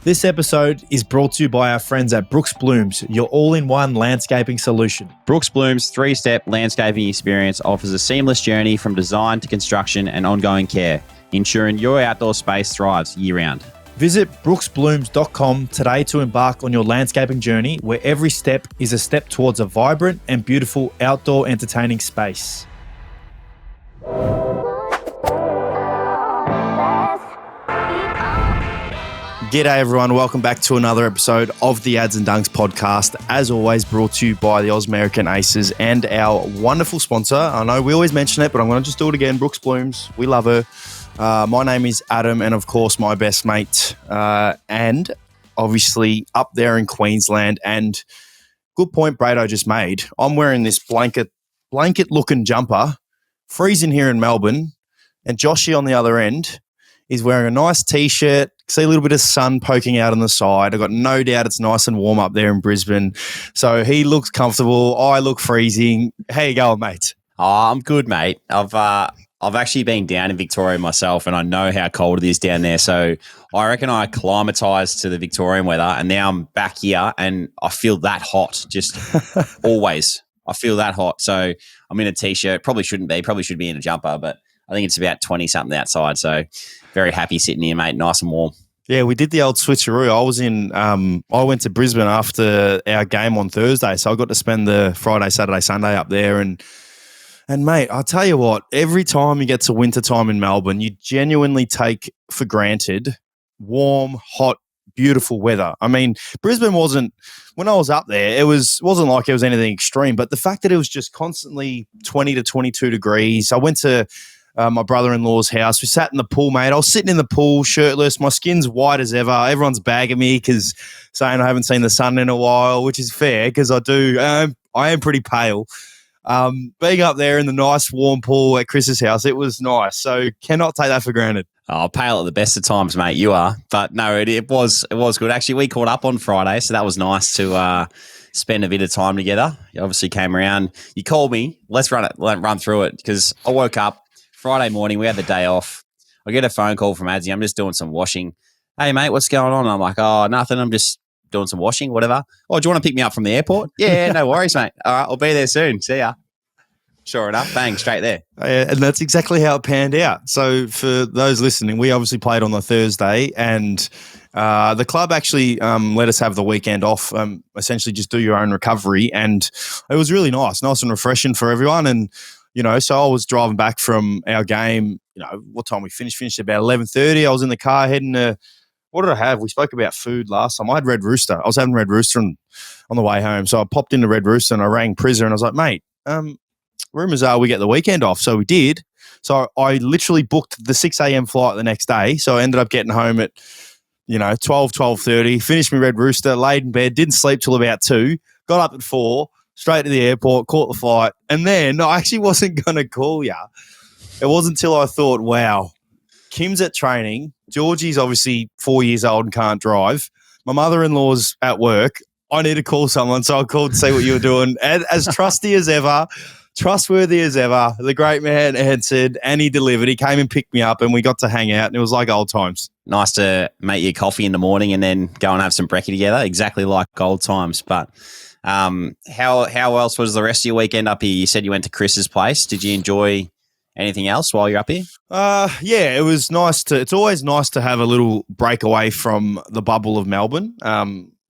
This episode is brought to you by our friends at Brookes Blooms, your all-in-one landscaping solution. Brookes Blooms' three-step landscaping experience offers a seamless journey from design to construction and ongoing care, ensuring your outdoor space thrives year-round. Visit brooksblooms.com today to embark on your landscaping journey, where every step is a step towards a vibrant and beautiful outdoor entertaining space. G'day everyone, welcome back to another episode of the Ads and Dunks podcast. As always, brought to you by the American Aces and our wonderful sponsor. I know we always mention it, but I'm going to just do it again. Brookes Blooms, we love her. My name is Adam, and of course my best mate, and obviously up there in Queensland. And good point Brado just made. I'm wearing this blanket looking jumper, freezing here in Melbourne, and Joshy on the other end is wearing a nice t-shirt. See a little bit of sun poking out on the side. I've got no doubt it's nice and warm up there in Brisbane. So he looks comfortable. I look freezing. How you going, mate? Oh, I'm good, mate. I've actually been down in Victoria myself, and I know how cold it is down there. So I reckon I acclimatised to the Victorian weather, and now I'm back here, and I feel that hot. Just always, I feel that hot. So I'm in a t-shirt. Probably shouldn't be. Probably should be in a jumper, but I think it's about 20 something outside. So very happy sitting here, mate. Nice and warm. Yeah, we did the old switcheroo. I went to Brisbane after our game on Thursday, so I got to spend the Friday, Saturday, Sunday up there. And mate, I'll tell you what, every time you get to winter time in Melbourne, you genuinely take for granted warm, hot, beautiful weather. I mean, Brisbane wasn't, when I was up there, wasn't like it was anything extreme, but the fact that it was just constantly 20 to 22 degrees. I went to my brother-in-law's house. We sat in the pool, mate. I was sitting in the pool shirtless. My skin's white as ever. Everyone's bagging me because saying I haven't seen the sun in a while, which is fair because I do. I am pretty pale. Being up there in the nice warm pool at Chris's house, it was nice. So cannot take that for granted. Oh, pale at the best of times, mate. You are. But no, it was good. Actually, we caught up on Friday, so that was nice to spend a bit of time together. You obviously came around. You called me. Let's run through it because I woke up Friday morning. We had the day off. I get a phone call from Adsy. I'm just doing some washing. Hey, mate, what's going on? I'm like, oh, nothing. I'm just doing some washing, whatever. Oh, do you want to pick me up from the airport? Yeah, no worries, mate. All right, I'll be there soon. See ya. Sure enough, bang, straight there. And that's exactly how it panned out. So for those listening, we obviously played on the Thursday, and the club actually let us have the weekend off, essentially just do your own recovery. And it was really nice and refreshing for everyone. And, you know, so I was driving back from our game, you know, what time we finished about 11:30. I was in the car heading to, what did I have? We spoke about food last time. I had Red Rooster. I was having Red Rooster on the way home. So I popped into Red Rooster and I rang Prizzer and I was like, mate, rumours are we get the weekend off. So we did. So I literally booked the 6 a.m. flight the next day. So I ended up getting home at, 12:30, finished my Red Rooster, laid in bed, didn't sleep till about 2, got up at 4, straight to the airport, caught the flight. And then I actually wasn't going to call you. It wasn't until I thought, wow, Kim's at training. Georgie's obviously 4 years old and can't drive. My mother-in-law's at work. I need to call someone. So I called to see what you were doing. And as trustworthy as ever, the great man answered and he delivered. He came and picked me up and we got to hang out and it was like old times. Nice to make you coffee in the morning and then go and have some brekkie together. Exactly like old times. But how else was the rest of your weekend up here? You said you went to Chris's place. Did you enjoy anything else while you're up here? Yeah, it was nice it's always nice to have a little break away from the bubble of Melbourne.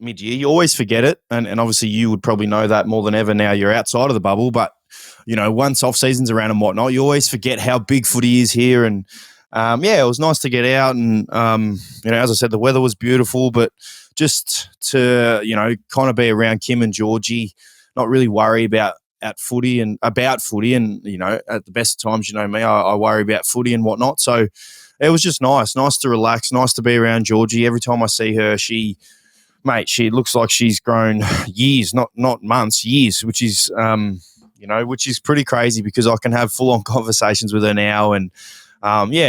Mid-year, you always forget it. And obviously you would probably know that more than ever now you're outside of the bubble. But, once off season's around and whatnot, you always forget how big footy is here. And, it was nice to get out. And, as I said, the weather was beautiful. But just to, kind of be around Kim and Georgie, not really worry about footy. And, at the best of times, me, I worry about footy and whatnot. So it was just nice to relax, nice to be around Georgie. Every time I see her, she looks like she's grown years, not months, years, which is, which is pretty crazy because I can have full on conversations with her now and,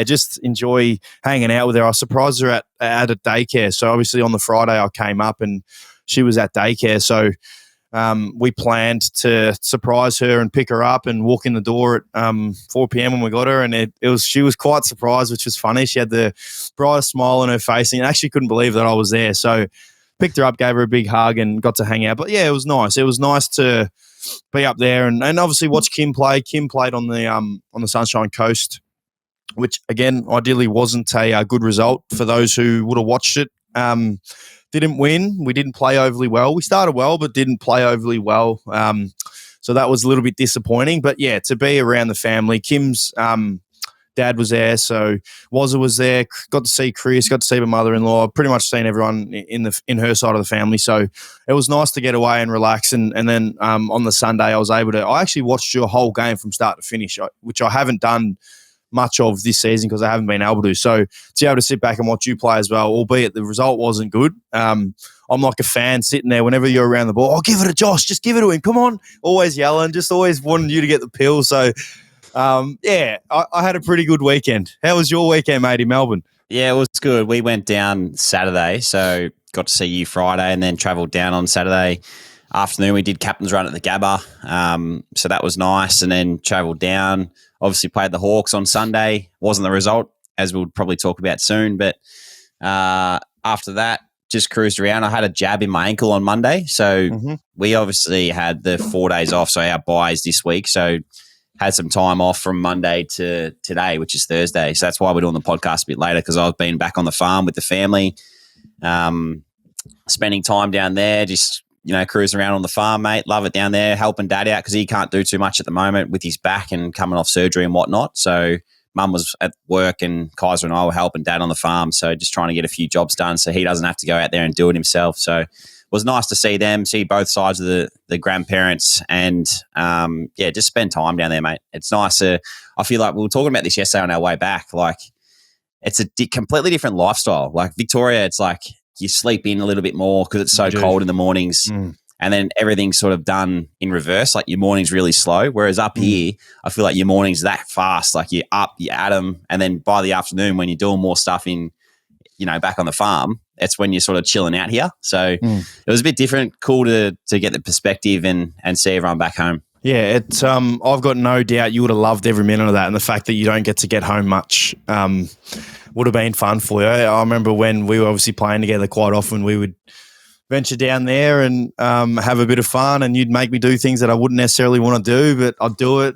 just enjoy hanging out with her. I surprised her at a daycare. So obviously on the Friday I came up and she was at daycare. So we planned to surprise her and pick her up and walk in the door at 4 p.m. when we got her, and she was quite surprised, which was funny. She had the brightest smile on her face and actually couldn't believe that I was there. So picked her up, gave her a big hug, and got to hang out. But yeah, it was nice. It was nice to be up there and obviously watch Kim play. Kim played on the Sunshine Coast, which again ideally wasn't a good result for those who would have watched it. Didn't win. We didn't play overly well. We started well, but didn't play overly well. So that was a little bit disappointing. But yeah, to be around the family, Kim's dad was there, so Wazza was there. Got to see Chris, got to see my mother-in-law. Pretty much seen everyone in her side of the family. So it was nice to get away and relax. And then on the Sunday, I actually watched your whole game from start to finish, which I haven't done much of this season because I haven't been able to. So to be able to sit back and watch you play as well, albeit the result wasn't good. I'm like a fan sitting there whenever you're around the ball. Oh, give it to Josh. Just give it to him. Come on. Always yelling. Just always wanting you to get the pill. So, I had a pretty good weekend. How was your weekend, mate, in Melbourne? Yeah, it was good. We went down Saturday, so got to see you Friday and then travelled down on Saturday afternoon. We did captain's run at the Gabba, so that was nice, and then travelled down. Obviously played the Hawks on Sunday. Wasn't the result, as we'll probably talk about soon. But after that, just cruised around. I had a jab in my ankle on Monday. So we obviously had the 4 days off. So our buys this week. So had some time off from Monday to today, which is Thursday. So that's why we're doing the podcast a bit later, because I've been back on the farm with the family, spending time down there, just cruising around on the farm, mate. Love it down there, helping dad out because he can't do too much at the moment with his back and coming off surgery and whatnot. So mum was at work and Kaiser and I were helping dad on the farm. So just trying to get a few jobs done so he doesn't have to go out there and do it himself. So it was nice to see them, see both sides of the grandparents and, just spend time down there, mate. It's nice. I feel like we were talking about this yesterday on our way back. Like it's a completely different lifestyle. Like Victoria, it's like, you sleep in a little bit more because it's so cold in the mornings, and then everything's sort of done in reverse. Like your morning's really slow, whereas up here, I feel like your morning's that fast. Like you're up, you're at 'em, and then by the afternoon, when you're doing more stuff in, back on the farm, that's when you're sort of chilling out here. So it was a bit different, cool to get the perspective and see everyone back home. Yeah, it's I've got no doubt you would have loved every minute of that, and the fact that you don't get to get home much would have been fun for you. I remember when we were obviously playing together quite often, we would venture down there and have a bit of fun, and you'd make me do things that I wouldn't necessarily want to do, but I'd do it.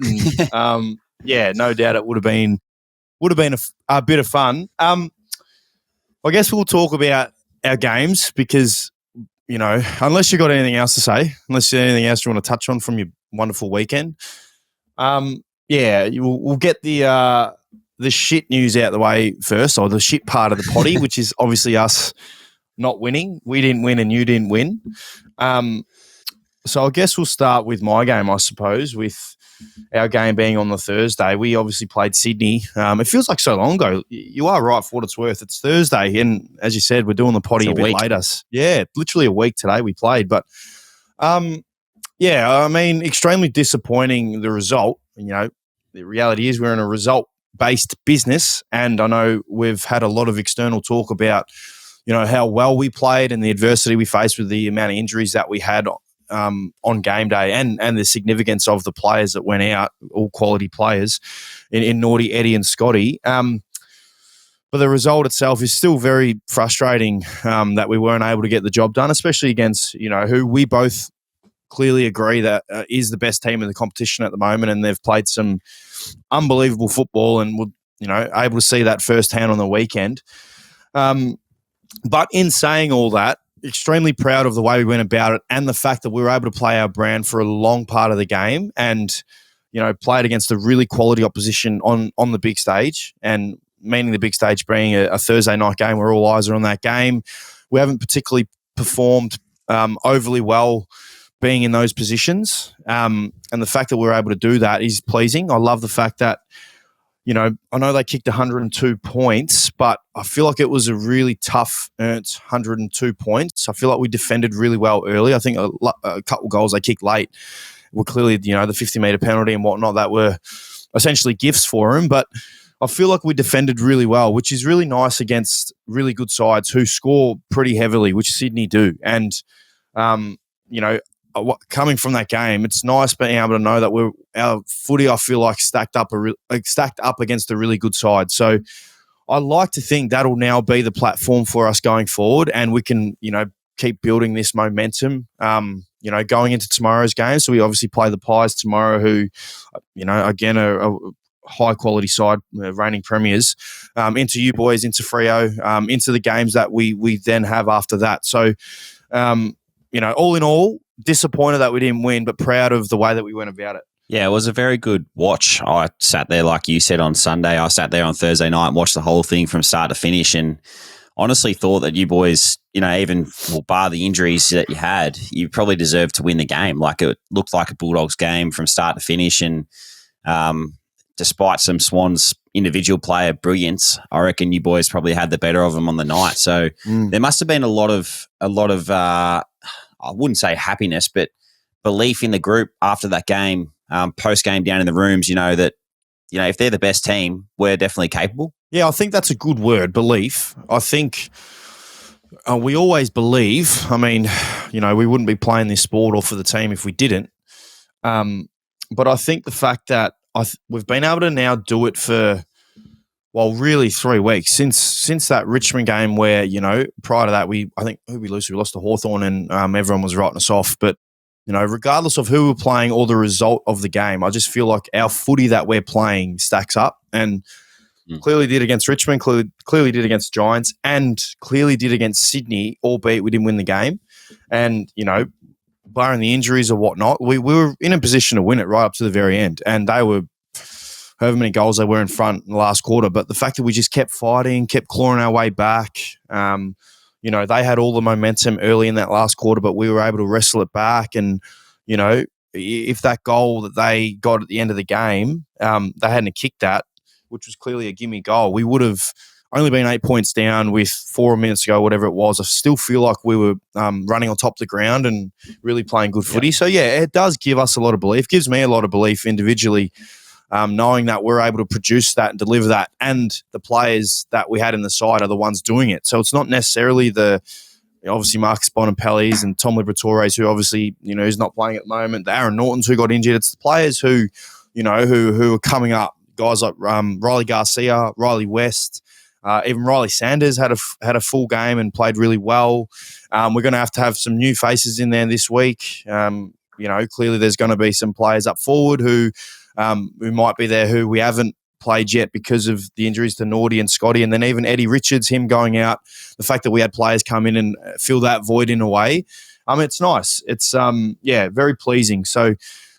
And no doubt it would have been a bit of fun. I guess we'll talk about our games because, unless you've got anything else to say, unless there's anything else you want to touch on from your wonderful weekend. We'll get the shit news out the way first, or the shit part of the potty, which is obviously us not winning. We didn't win and you didn't win. So I guess we'll start with my game, I suppose, with our game being on the Thursday. We obviously played Sydney. It feels like so long ago. You are right for what it's worth. It's Thursday, and as you said, we're doing the potty a bit later. Yeah, literally a week today we played. But, extremely disappointing, the result. The reality is we're in a result-based business, and I know we've had a lot of external talk about, how well we played and the adversity we faced with the amount of injuries that we had on game day and the significance of the players that went out, all quality players in Naughty, Eddie and Scotty. But the result itself is still very frustrating that we weren't able to get the job done, especially against, who we both clearly agree that is the best team in the competition at the moment, and they've played some unbelievable football and would, able to see that firsthand on the weekend. But in saying all that, extremely proud of the way we went about it and the fact that we were able to play our brand for a long part of the game and, played against a really quality opposition on the big stage, and meaning the big stage being a Thursday night game where all eyes are on that game. We haven't particularly performed overly well being in those positions. And the fact that we're able to do that is pleasing. I love the fact that, I know they kicked 102 points, but I feel like it was a really tough earned 102 points. I feel like we defended really well early. I think a couple goals they kicked late were clearly, the 50-metre penalty and whatnot that were essentially gifts for them. But I feel like we defended really well, which is really nice against really good sides who score pretty heavily, which Sydney do. And, coming from that game, it's nice being able to know that our footy, I feel like, stacked up against a really good side. So I like to think that'll now be the platform for us going forward, and we can, keep building this momentum, going into tomorrow's game. So we obviously play the Pies tomorrow, who, again, are a high-quality side, reigning premiers, into you boys, into Freo, into the games that we then have after that. So, all in all, disappointed that we didn't win, but proud of the way that we went about it. Yeah, it was a very good watch. I sat there, like you said, on Sunday. I sat there on Thursday night and watched the whole thing from start to finish, and honestly thought that you boys, even bar the injuries that you had, you probably deserved to win the game. Like, it looked like a Bulldogs game from start to finish, and despite some Swans individual player brilliance, I reckon you boys probably had the better of them on the night. So there must have been a lot of I wouldn't say happiness, but belief in the group after that game, post game down in the rooms. That if they're the best team, we're definitely capable. Yeah, I think that's a good word, belief. I think we always believe. I mean, we wouldn't be playing this sport or for the team if we didn't. But I think the fact that we've been able to now do it for, really 3 weeks since that Richmond game where, prior to that, I think who we lost? We lost to Hawthorn, and everyone was writing us off. But, regardless of who we're playing or the result of the game, I just feel like our footy that we're playing stacks up, and clearly did against Richmond, clearly did against Giants, and clearly did against Sydney, albeit we didn't win the game. And, barring the injuries or whatnot, we were in a position to win it right up to the very end. And they were, however many goals they were in front in the last quarter. But the fact that we just kept fighting, kept clawing our way back, they had all the momentum early in that last quarter, but we were able to wrestle it back. And, if that goal that they got at the end of the game, they hadn't kicked that, which was clearly a gimme goal, we would have only been 8 points down with 4 minutes to go, whatever it was. I still feel like we were running on top of the ground and really playing good footy. So, yeah, it does give us a lot of belief. Gives me a lot of belief individually, knowing that we're able to produce that and deliver that, and the players that we had in the side are the ones doing it. So it's not necessarily obviously Marcus Bonampellis and Tom Liberatores, who obviously, who's not playing at the moment, the Aaron Nortons who got injured. It's the players who are coming up. Guys like Riley Garcia, Riley West, even Riley Sanders had a full game and played really well. We're going to have some new faces in there this week. Clearly there's going to be some players up forward who might be there who we haven't played yet because of the injuries to Nordy and Scotty, and then even Eddie Richards, him going out. The fact that we had players come in and fill that void in a way, it's nice. It's very pleasing. So.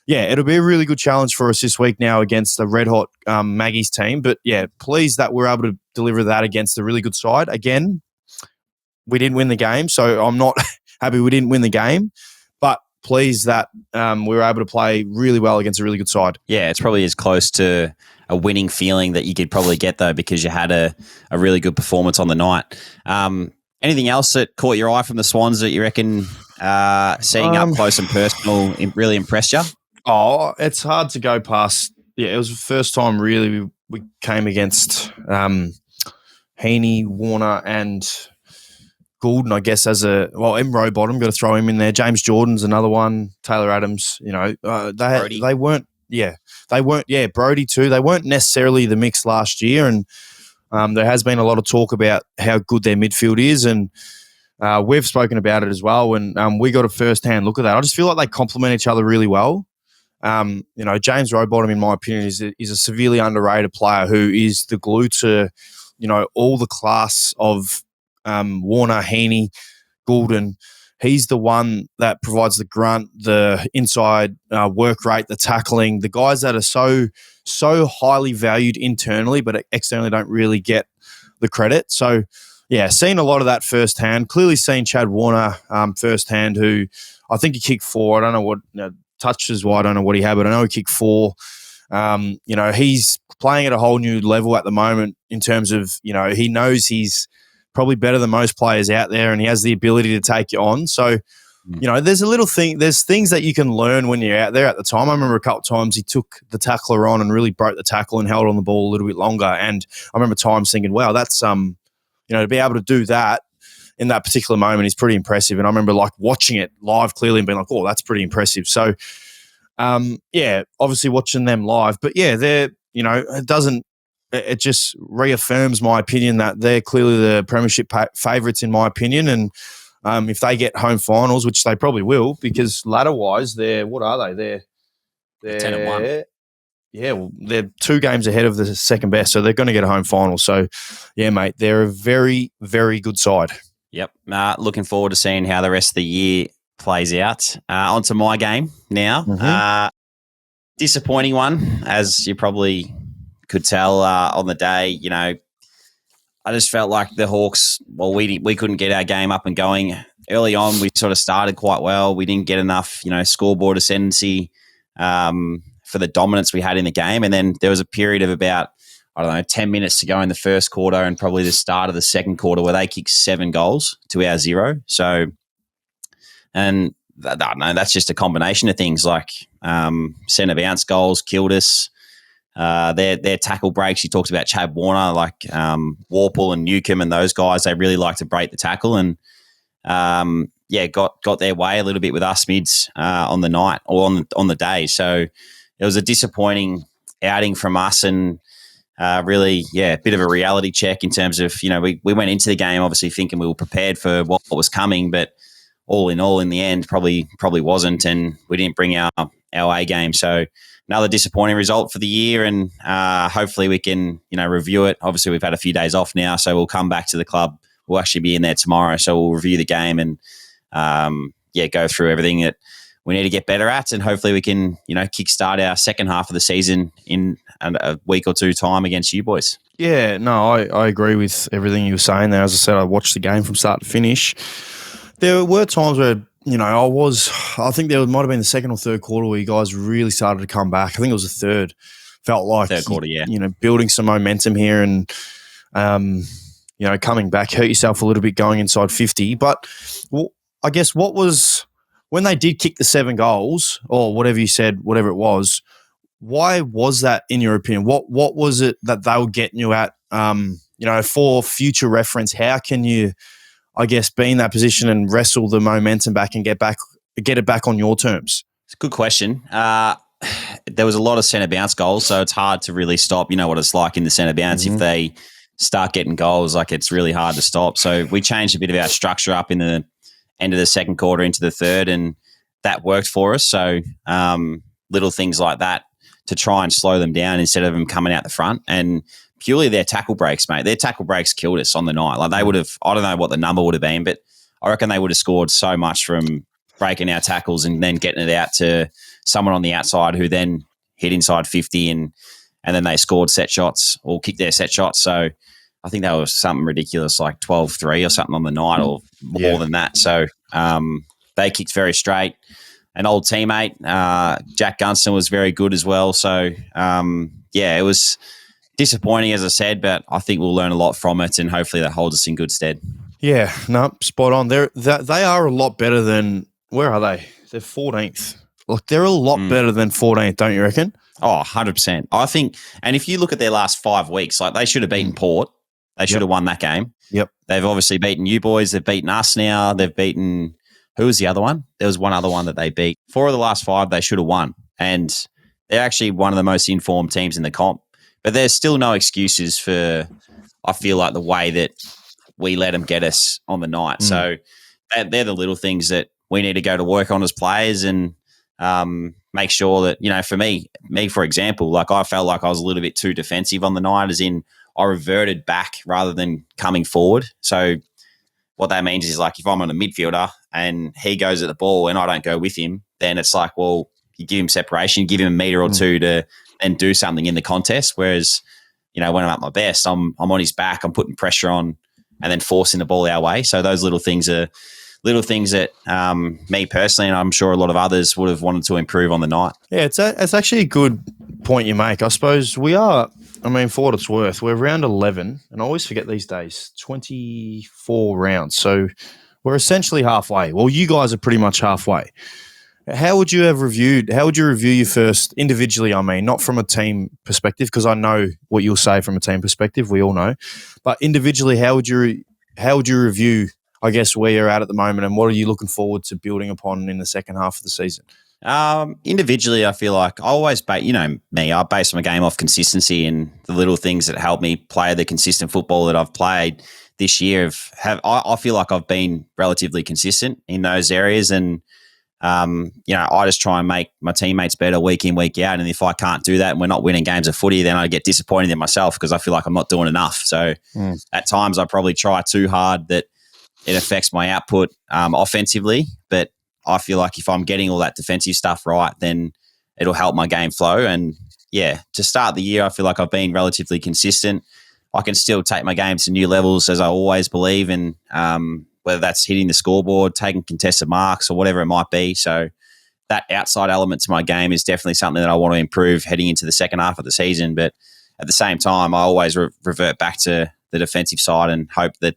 Yeah, it'll be a really good challenge for us this week now against the red-hot Maggie's team. But, yeah, pleased that we're able to deliver that against a really good side. Again, we didn't win the game, so I'm not happy we didn't win the game, but pleased that we were able to play really well against a really good side. Yeah, it's probably as close to a winning feeling that you could probably get, though, because you had a really good performance on the night. Anything else that caught your eye from the Swans that you reckon seeing up close and personal really impressed you? Oh, it's hard to go past. Yeah, it was the first time really we came against Heaney, Warner, and Goulden, I guess, as M. Rowbottom, got to throw him in there. James Jordan's another one. Taylor Adams, they weren't. Yeah, they weren't. Yeah, Brody too. They weren't necessarily the mix last year, and there has been a lot of talk about how good their midfield is, and we've spoken about it as well. And we got a first-hand look at that. I just feel like they complement each other really well. James Rowbottom, in my opinion, is a severely underrated player who is the glue to, all the class of Warner, Heaney, Goulden. He's the one that provides the grunt, the inside work rate, the tackling, the guys that are so highly valued internally, but externally don't really get the credit. So, yeah, seen a lot of that firsthand. Clearly seen Chad Warner firsthand, who I think he kicked 4. I don't know what touches wise. I don't know what he had, but I know he kicked 4. He's playing at a whole new level at the moment in terms of, he knows he's probably better than most players out there, and he has the ability to take you on. So, there's things that you can learn when you're out there at the time. I remember a couple of times he took the tackler on and really broke the tackle and held on the ball a little bit longer. And I remember times thinking, wow, that's, to be able to do that in that particular moment is pretty impressive. And I remember like watching it live clearly and being like, oh, that's pretty impressive. So, obviously watching them live. But yeah, it just reaffirms my opinion that they're clearly the premiership favourites in my opinion. And if they get home finals, which they probably will, because ladder-wise, what are they? They're 10-1. Yeah, well, they're 2 games ahead of the second best, so they're going to get a home final. So, yeah, mate, they're a very, very good side. Yep. Looking forward to seeing how the rest of the year plays out. On to my game now. Mm-hmm. Disappointing one, as you probably could tell on the day. I just felt like the Hawks, we couldn't get our game up and going. Early on, we sort of started quite well. We didn't get enough, scoreboard ascendancy for the dominance we had in the game. And then there was a period of about, 10 minutes to go in the first quarter and probably the start of the second quarter where they kicked 7 goals to our 0. So, and I don't know, that's just a combination of things like centre bounce goals killed us. Their tackle breaks, you talked about Chad Warner, like Warple and Newcomb and those guys, they really like to break the tackle and, got their way a little bit with us mids on the night or on the day. So it was a disappointing outing from us and really, a bit of a reality check in terms of, we went into the game obviously thinking we were prepared for what was coming, but all in the end, probably wasn't, and we didn't bring our A game. So another disappointing result for the year, and hopefully we can, review it. Obviously, we've had a few days off now, so we'll come back to the club. We'll actually be in there tomorrow, so we'll review the game and go through everything that we need to get better at, and hopefully we can, kickstart our second half of the season in a week or 2 time against you boys. Yeah, no, I agree with everything you were saying there. As I said, I watched the game from start to finish. There were times where, I think there might have been the second or third quarter where you guys really started to come back. I think it was the third. Felt like third quarter, building some momentum here and, coming back, hurt yourself a little bit going inside 50. But I guess when they did kick the 7 goals or whatever you said, whatever it was, why was that in your opinion? What was it that they were getting you at, for future reference? How can you, I guess, be in that position and wrestle the momentum back and get it back on your terms? It's a good question. There was a lot of centre bounce goals, so it's hard to really stop. You know what it's like in the centre bounce. Mm-hmm. If they start getting goals, like it's really hard to stop. So we changed a bit of our structure up in the end of the second quarter into the third, and that worked for us. So little things like that to try and slow them down instead of them coming out the front. And purely their tackle breaks, mate. Their tackle breaks killed us on the night. Like they would have, I don't know what the number would have been, but I reckon they would have scored so much from breaking our tackles and then getting it out to someone on the outside who then hit inside 50 and then they scored set shots or kicked their set shots. So I think that was something ridiculous, like 12-3 or something on the night or more than that. So they kicked very straight. An old teammate, Jack Gunston, was very good as well. So, it was disappointing, as I said, but I think we'll learn a lot from it and hopefully that holds us in good stead. Yeah, no, spot on. They are a lot better than, where are they? They're 14th. Look, they're a lot better than 14th, don't you reckon? Oh, 100%. I think, and if you look at their last 5 weeks, like they should have beaten Port. They should have won that game. Yep. They've obviously beaten you boys. They've beaten us now. They've beaten, who was the other one? There was one other one that they beat. 4 of the last 5 they should have won. And they're actually one of the most informed teams in the comp. But there's still no excuses for, I feel like, the way that we let them get us on the night. So they're the little things that we need to go to work on as players and make sure that, for me, for example, like I felt like I was a little bit too defensive on the night, as in I reverted back rather than coming forward. So what that means is, like, if I'm on a midfielder and he goes at the ball and I don't go with him, then it's like, well, you give him separation, you give him a metre or two to then do something in the contest. Whereas, when I'm at my best, I'm on his back, I'm putting pressure on and then forcing the ball our way. So those little things are little things that me personally, and I'm sure a lot of others, would have wanted to improve on the night. Yeah, it's actually a good point you make. I suppose we are, for what it's worth, we're round 11, and I always forget these days, 24 rounds. So we're essentially halfway. Well, you guys are pretty much halfway. How would you review your first individually? Not from a team perspective, because I know what you'll say from a team perspective. We all know, but individually, how would you review, I guess, where you're at the moment, and what are you looking forward to building upon in the second half of the season? Individually, I feel like I always I base my game off consistency and the little things that help me play the consistent football that I've played this year. I feel like I've been relatively consistent in those areas, and I just try and make my teammates better week in, week out. And if I can't do that and we're not winning games of footy, then I get disappointed in myself because I feel like I'm not doing enough. So at times I probably try too hard that it affects my output offensively. But I feel like if I'm getting all that defensive stuff right, then it'll help my game flow. And to start the year, I feel like I've been relatively consistent. I can still take my game to new levels, as I always believe in, whether that's hitting the scoreboard, taking contested marks, or whatever it might be. So that outside element to my game is definitely something that I want to improve heading into the second half of the season. But at the same time, I always revert back to the defensive side and hope that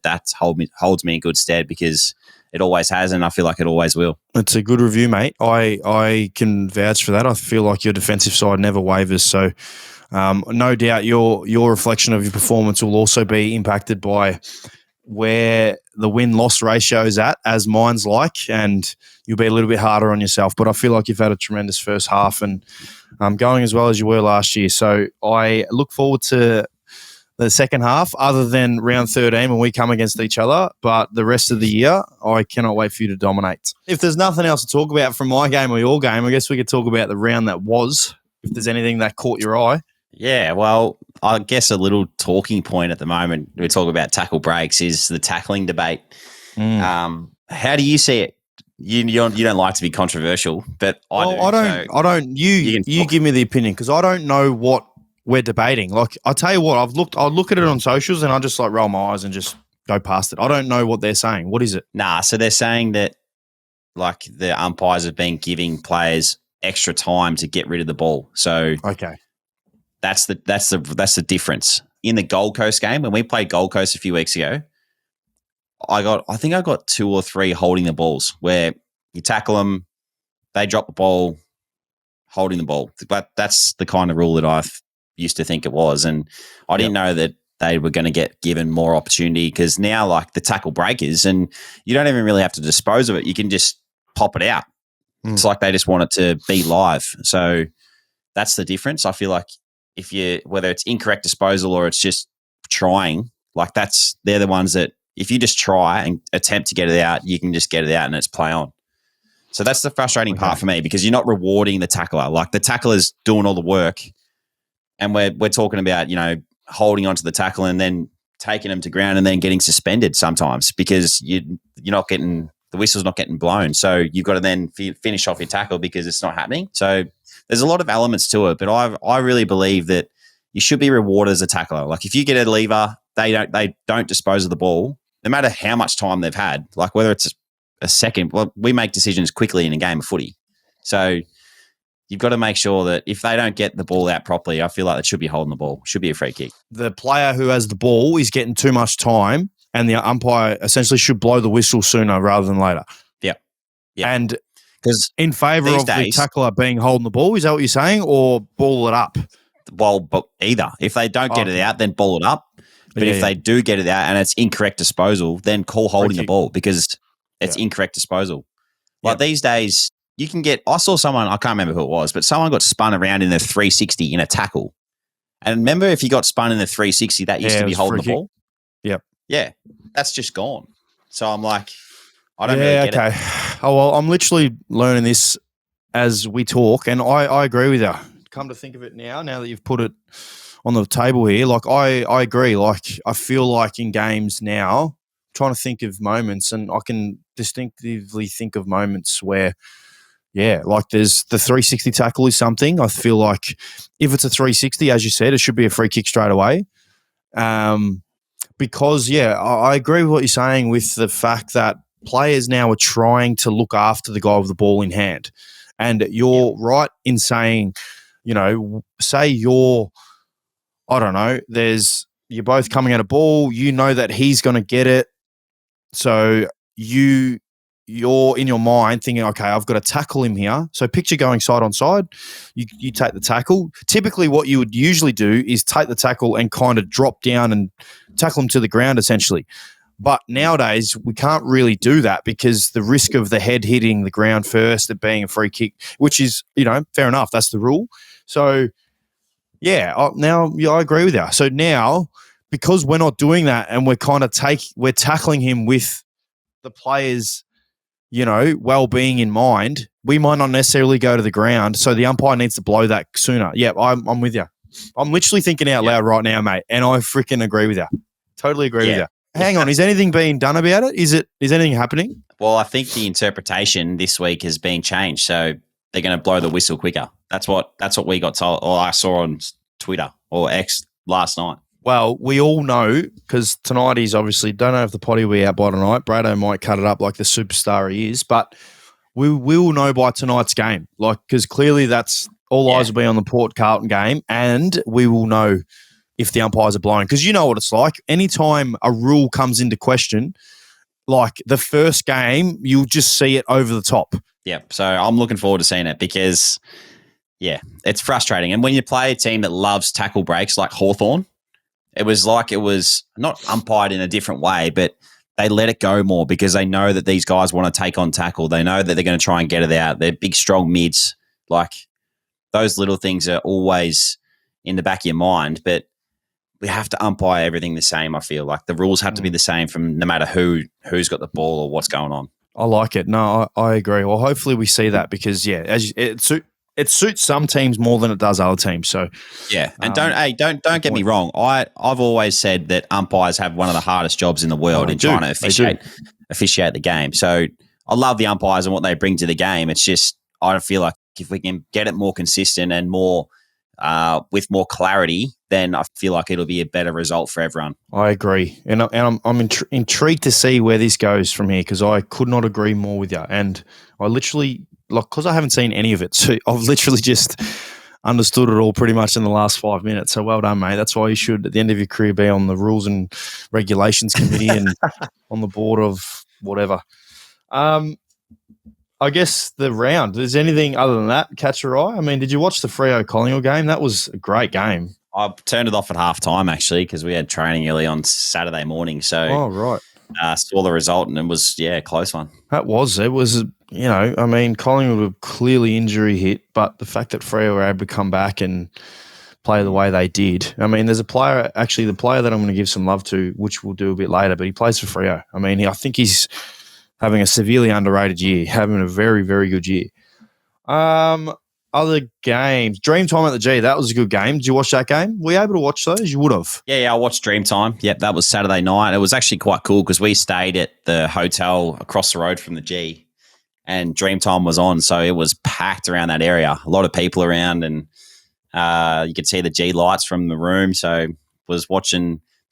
holds me in good stead, because it always has, and I feel like it always will. It's a good review, mate. I can vouch for that. I feel like your defensive side never wavers. So no doubt your reflection of your performance will also be impacted by where the win-loss ratio is at, as mine's like, and you'll be a little bit harder on yourself. But I feel like you've had a tremendous first half and going as well as you were last year. So I look forward to the second half, other than round 13 when we come against each other. But the rest of the year, I cannot wait for you to dominate. If there's nothing else to talk about from my game or your game, I guess we could talk about the round that was, if there's anything that caught your eye. Yeah, well, I guess a little talking point at the moment, we talk about tackle breaks, is the tackling debate. How do you see it? You don't like to be controversial, but I don't. You give me the opinion, because I don't know what we're debating. Like, I tell you what, I look at it on socials and I just like roll my eyes and just go past it. I don't know what they're saying. What is it? So they're saying that like the umpires have been giving players extra time to get rid of the ball. So okay, that's the difference. In the Gold Coast game, when we played Gold Coast a few weeks ago, I think I got 2 or 3 holding the balls, where you tackle them, they drop the ball, holding the ball. But that's the kind of rule that I used to think it was, and I didn't know that they were going to get given more opportunity, because now, like the tackle breakers, and you don't even really have to dispose of it. You can just pop it out. It's like they just want it to be live. So that's the difference. I feel like whether it's incorrect disposal or it's just trying, like they're the ones that if you just try and attempt to get it out, you can just get it out and it's play on. So that's the frustrating part for me, because you're not rewarding the tackler. Like the tackler's doing all the work, and we're talking about, holding onto the tackle and then taking them to ground and then getting suspended sometimes because you're not getting the whistle's not getting blown. So you've got to then finish off your tackle because it's not happening. So there's a lot of elements to it, but I really believe that you should be rewarded as a tackler. Like if you get a lever, they don't dispose of the ball, no matter how much time they've had. Like whether it's a second, well, we make decisions quickly in a game of footy. So you've got to make sure that if they don't get the ball out properly, I feel like it should be holding the ball. Should be a free kick. The player who has the ball is getting too much time, and the umpire essentially should blow the whistle sooner rather than later. Yeah. And because in favour of the tackler being holding the ball, is that what you're saying, or ball it up? Well, but either. If they don't get it out, then ball it up. But if they do get it out and it's incorrect disposal, then call holding the ball because it's incorrect disposal. Like these days, you can get – I saw someone – I can't remember who it was, but someone got spun around in the 360 in a tackle. And remember, if you got spun in the 360, that used to be holding the ball? Yep. Yeah. That's just gone. So I'm like, I don't really get it. Oh, well, I'm literally learning this as we talk, and I agree with you. Come to think of it now that you've put it on the table here, like I agree. Like I feel like in games now, I'm trying to think of moments, and I can distinctively think of moments where, like there's the 360 tackle is something. I feel like if it's a 360, as you said, it should be a free kick straight away. Because I agree with what you're saying with the fact that players now are trying to look after the guy with the ball in hand, and you're right in saying, say you're, I don't know, you're both coming at a ball, you know that he's going to get it. So you're in your mind thinking, okay, I've got to tackle him here. So picture going side on side, you take the tackle. Typically what you would usually do is take the tackle and kind of drop down and tackle him to the ground essentially. But nowadays, we can't really do that because the risk of the head hitting the ground first, it being a free kick, which is, fair enough. That's the rule. So, yeah, I agree with you. So now, because we're not doing that and we're we're tackling him with the players, well-being in mind, we might not necessarily go to the ground. So the umpire needs to blow that sooner. Yeah, I'm with you. I'm literally thinking out loud right now, mate, and I freaking agree with you. Totally agree with you. Hang on, is anything being done about it? Is anything happening? Well, I think the interpretation this week has been changed, so they're going to blow the whistle quicker. That's what we got told, or I saw on Twitter or X last night. Well, we all know because tonight is obviously, don't know if the potty will be out by tonight. Brado might cut it up like the superstar he is, but we will know by tonight's game, because clearly that's all eyes will be on the Port Carlton game, and we will know if the umpires are blowing. Because you know what it's like. Anytime a rule comes into question, like the first game, you'll just see it over the top. Yep. So I'm looking forward to seeing it because, it's frustrating. And when you play a team that loves tackle breaks like Hawthorn, it was not umpired in a different way, but they let it go more because they know that these guys want to take on tackle. They know that they're going to try and get it out. They're big, strong mids. Like those little things are always in the back of your mind, but we have to umpire everything the same. I feel like the rules have to be the same from no matter who's got the ball or what's going on. I like it. No, I agree. Well, hopefully we see that because it suits some teams more than it does other teams. So and don't get me wrong. I've always said that umpires have one of the hardest jobs in the world trying to officiate the game. So I love the umpires and what they bring to the game. It's just I feel like if we can get it more consistent and more with more clarity, then I feel like it'll be a better result for everyone. I agree. And I'm intrigued to see where this goes from here because I could not agree more with you. And I literally, because I haven't seen any of it, so I've literally just understood it all pretty much in the last 5 minutes. So well done, mate. That's why you should, at the end of your career, be on the Rules and Regulations Committee and on the board of whatever. I guess the round, is anything other than that catch your eye? I mean, did you watch the Freo Collingwood game? That was a great game. I turned it off at halftime actually because we had training early on Saturday morning. So, saw the result and it was a close one. It was. I mean, Collingwood were clearly injury hit, but the fact that Freo were able to come back and play the way they did. I mean, there's a player, actually, the player that I'm going to give some love to, which we'll do a bit later, but he plays for Freo. I mean, I think he's having a severely underrated year, having a very, very good year. Other games. Dreamtime at the G, that was a good game. Did you watch that game? Were you able to watch those? You would have. Yeah, I watched Dreamtime. Yep, that was Saturday night. It was actually quite cool because we stayed at the hotel across the road from the G and Dreamtime was on, so it was packed around that area. A lot of people around and you could see the G lights from the room, so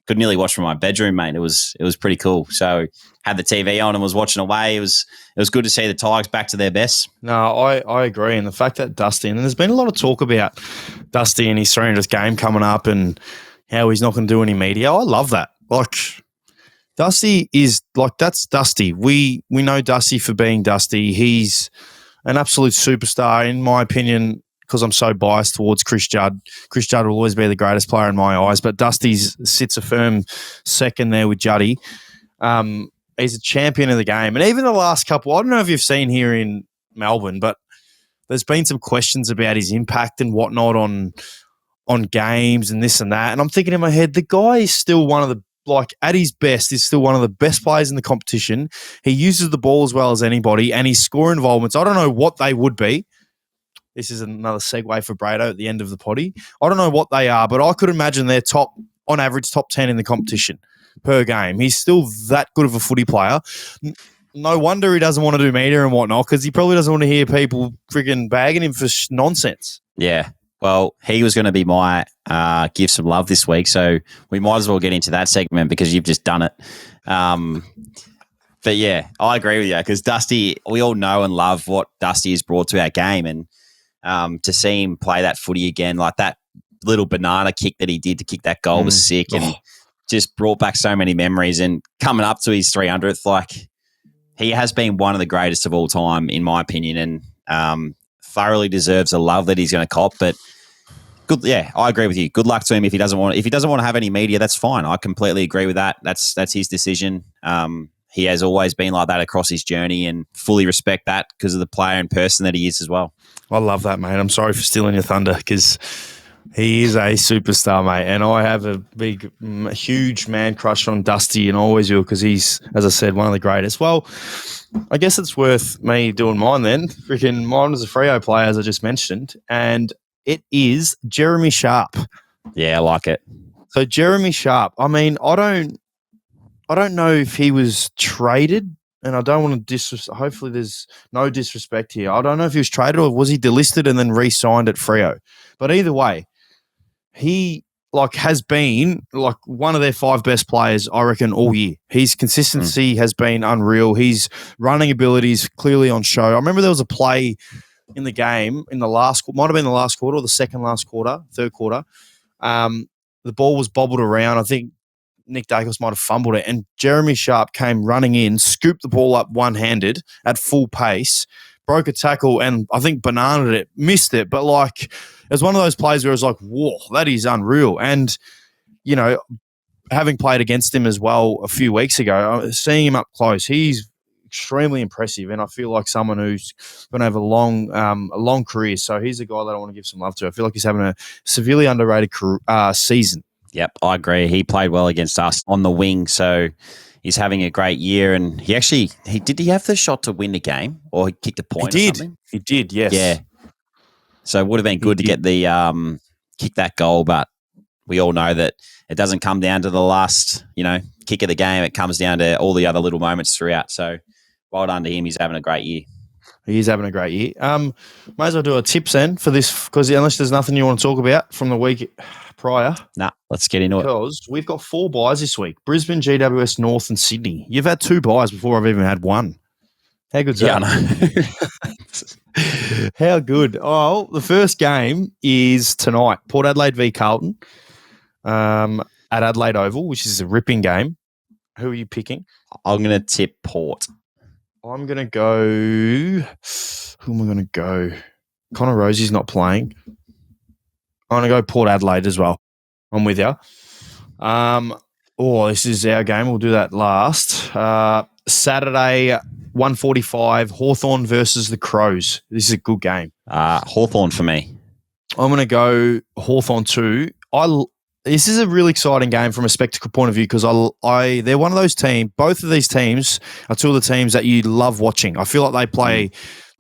could nearly watch from my bedroom, mate. It was pretty cool. So had the TV on and was watching away. It was good to see the Tigers back to their best. No, I agree. And the fact that Dusty, and there's been a lot of talk about Dusty and his 300th game coming up and how he's not going to do any media. I love that. Like Dusty is that's Dusty. We know Dusty for being Dusty. He's an absolute superstar in my opinion. Because I'm so biased towards Chris Judd. Chris Judd will always be the greatest player in my eyes, but Dusty sits a firm second there with Juddy. He's a champion of the game. And even the last couple, I don't know if you've seen here in Melbourne, but there's been some questions about his impact and whatnot on games and this and that. And I'm thinking in my head, the guy is still one of the, at his best, is still one of the best players in the competition. He uses the ball as well as anybody, and his score involvements, I don't know what they would be. This is another segue for Brado at the end of the potty. I don't know what they are, but I could imagine they're on average, top 10 in the competition per game. He's still that good of a footy player. No wonder he doesn't want to do media and whatnot because he probably doesn't want to hear people frigging bagging him for nonsense. Yeah. Well, he was going to be my give some love this week, so we might as well get into that segment because you've just done it. But yeah, I agree with you because Dusty, we all know and love what Dusty has brought to our game, and to see him play that footy again, like that little banana kick that he did to kick that goal was sick and just brought back so many memories. And coming up to his 300th, he has been one of the greatest of all time, in my opinion, and thoroughly deserves the love that he's going to cop. But good. Yeah, I agree with you. Good luck to him if he doesn't want to have any media. That's fine. I completely agree with that. That's his decision. He has always been like that across his journey, and fully respect that because of the player and person that he is as well. I love that, mate. I'm sorry for stealing your thunder because he is a superstar, mate. And I have a huge man crush on Dusty, and I always will because he's, as I said, one of the greatest. Well, I guess it's worth me doing mine then. Freaking mine was a Freo player, as I just mentioned, and it is Jeremy Sharp. Yeah, I like it. So Jeremy Sharp, I mean, I don't know if he was traded, and I don't want to hopefully there's no disrespect here. I don't know if he was traded or was he delisted and then re-signed at Freo. But either way, he has been one of their 5 best players, I reckon, all year. His consistency has been unreal. His running abilities clearly on show. I remember there was a play in the game in the might have been the last quarter or the third quarter. The ball was bobbled around. I think Nick Dacos might have fumbled it, and Jeremy Sharp came running in, scooped the ball up one-handed at full pace, broke a tackle, and I think bananaed it, missed it, but it was one of those plays where it was like, whoa, that is unreal. And, having played against him as well a few weeks ago, seeing him up close, he's extremely impressive, and I feel like someone who's going to have a long career. So he's a guy that I want to give some love to. I feel like he's having a severely underrated season. Yep, I agree. He played well against us on the wing, so he's having a great year. And did he have the shot to win the game, or he kicked a point? He or did. something? He did. Yes. Yeah. So it would have been good to get the kick that goal, but we all know that it doesn't come down to the last, kick of the game. It comes down to all the other little moments throughout. So well done to him. He's having a great year. He is having a great year. May as well do a tips then for this, because unless there's nothing you want to talk about from the week prior. Nah, let's get into it. Because we've got 4 buys this week. Brisbane, GWS, North and Sydney. You've had 2 buys before I've even had one. How good's that? I know. How good. Oh, the first game is tonight. Port Adelaide v Carlton at Adelaide Oval, which is a ripping game. Who are you picking? I'm going to tip Port. I'm going to go... Who am I going to go? Connor Rosie's not playing. I'm going to go Port Adelaide as well. I'm with you. This is our game. We'll do that last. Saturday, 1:45, Hawthorn versus the Crows. This is a good game. Hawthorn for me. I'm going to go Hawthorn too. This is a really exciting game from a spectacle point of view because they're one of those teams. Both of these teams are 2 of the teams that you love watching. I feel like they play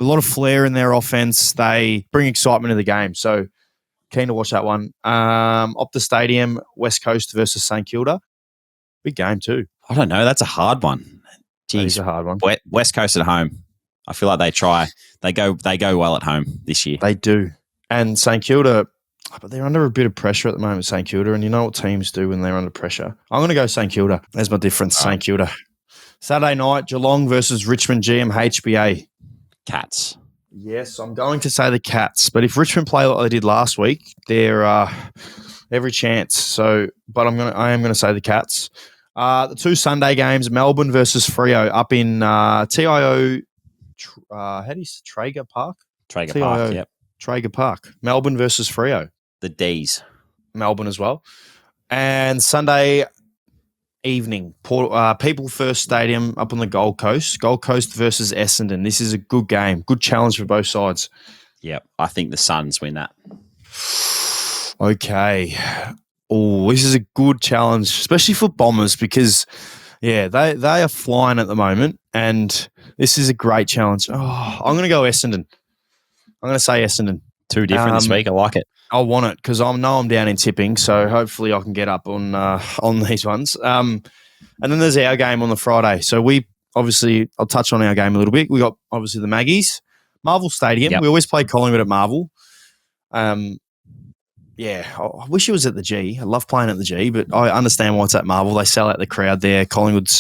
a lot of flair in their offense. They bring excitement to the game. So keen to watch that one. Optus Stadium, West Coast versus St Kilda. Big game too. I don't know. That's a hard one. Jeez, it's a hard one. West Coast at home. I feel like they try. They go well at home this year. They do. And St Kilda, but they're under a bit of pressure at the moment, St Kilda, and you know what teams do when they're under pressure. I'm going to go St Kilda. There's my difference, St Kilda. Saturday night, Geelong versus Richmond GMHBA. Cats. Yes, I'm going to say the Cats. But if Richmond play like they did last week, they're every chance. So, but I am going to say the Cats. The 2 Sunday games, Melbourne versus Freo up in TIO. How do you say Traeger Park? Traeger TIO, Park. Yep. Traeger Park. Melbourne versus Freo. The D's. Melbourne as well. And Sunday evening, People First Stadium up on the Gold Coast. Gold Coast versus Essendon. This is a good game. Good challenge for both sides. Yep. I think the Suns win that. Okay. Oh, this is a good challenge, especially for Bombers because, they are flying at the moment, and this is a great challenge. Oh, I'm going to go Essendon. I'm going to say Essendon. 2 different this week. I like it. I want it because I know I'm down in tipping, so hopefully I can get up on these ones. And then there's our game on the Friday. So I'll touch on our game a little bit. We got obviously the Maggies, Marvel Stadium. Yep. We always play Collingwood at Marvel. I wish it was at the G. I love playing at the G, but I understand why it's at Marvel. They sell out the crowd there. Collingwood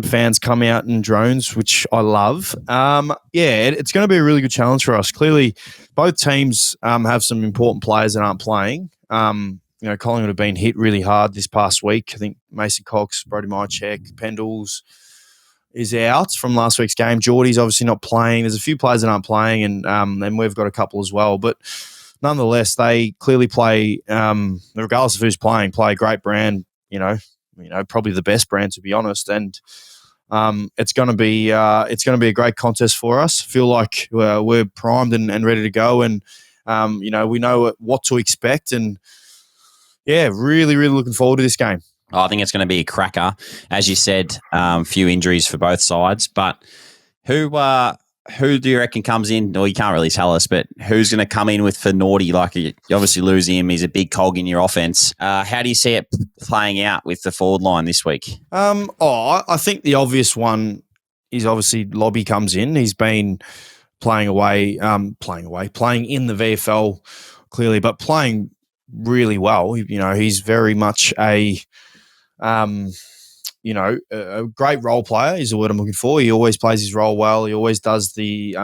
fans come out in drones, which I love. It's going to be a really good challenge for us. Clearly, both teams have some important players that aren't playing. Collingwood have been hit really hard this past week. I think Mason Cox, Brody Mychek, Pendles is out from last week's game. Geordie's obviously not playing. There's a few players that aren't playing, and we've got a couple as well. But nonetheless, they clearly play, regardless of who's playing, play a great brand. Probably the best brand, to be honest. And it's going to be a great contest for us. Feel like we're primed and ready to go, and we know what to expect. And yeah, really, really looking forward to this game. I think it's going to be a cracker, as you said. Few injuries for both sides, but who do you reckon comes in? Well, you can't really tell us, but who's going to come in with for Naughty? Like, you obviously lose him. He's a big cog in your offense. How do you see it playing out with the forward line this week? I think the obvious one is obviously Lobby comes in. He's been playing in the VFL clearly, but playing really well. He's very much a great role player is the word I'm looking for. He always plays his role well. He always does the,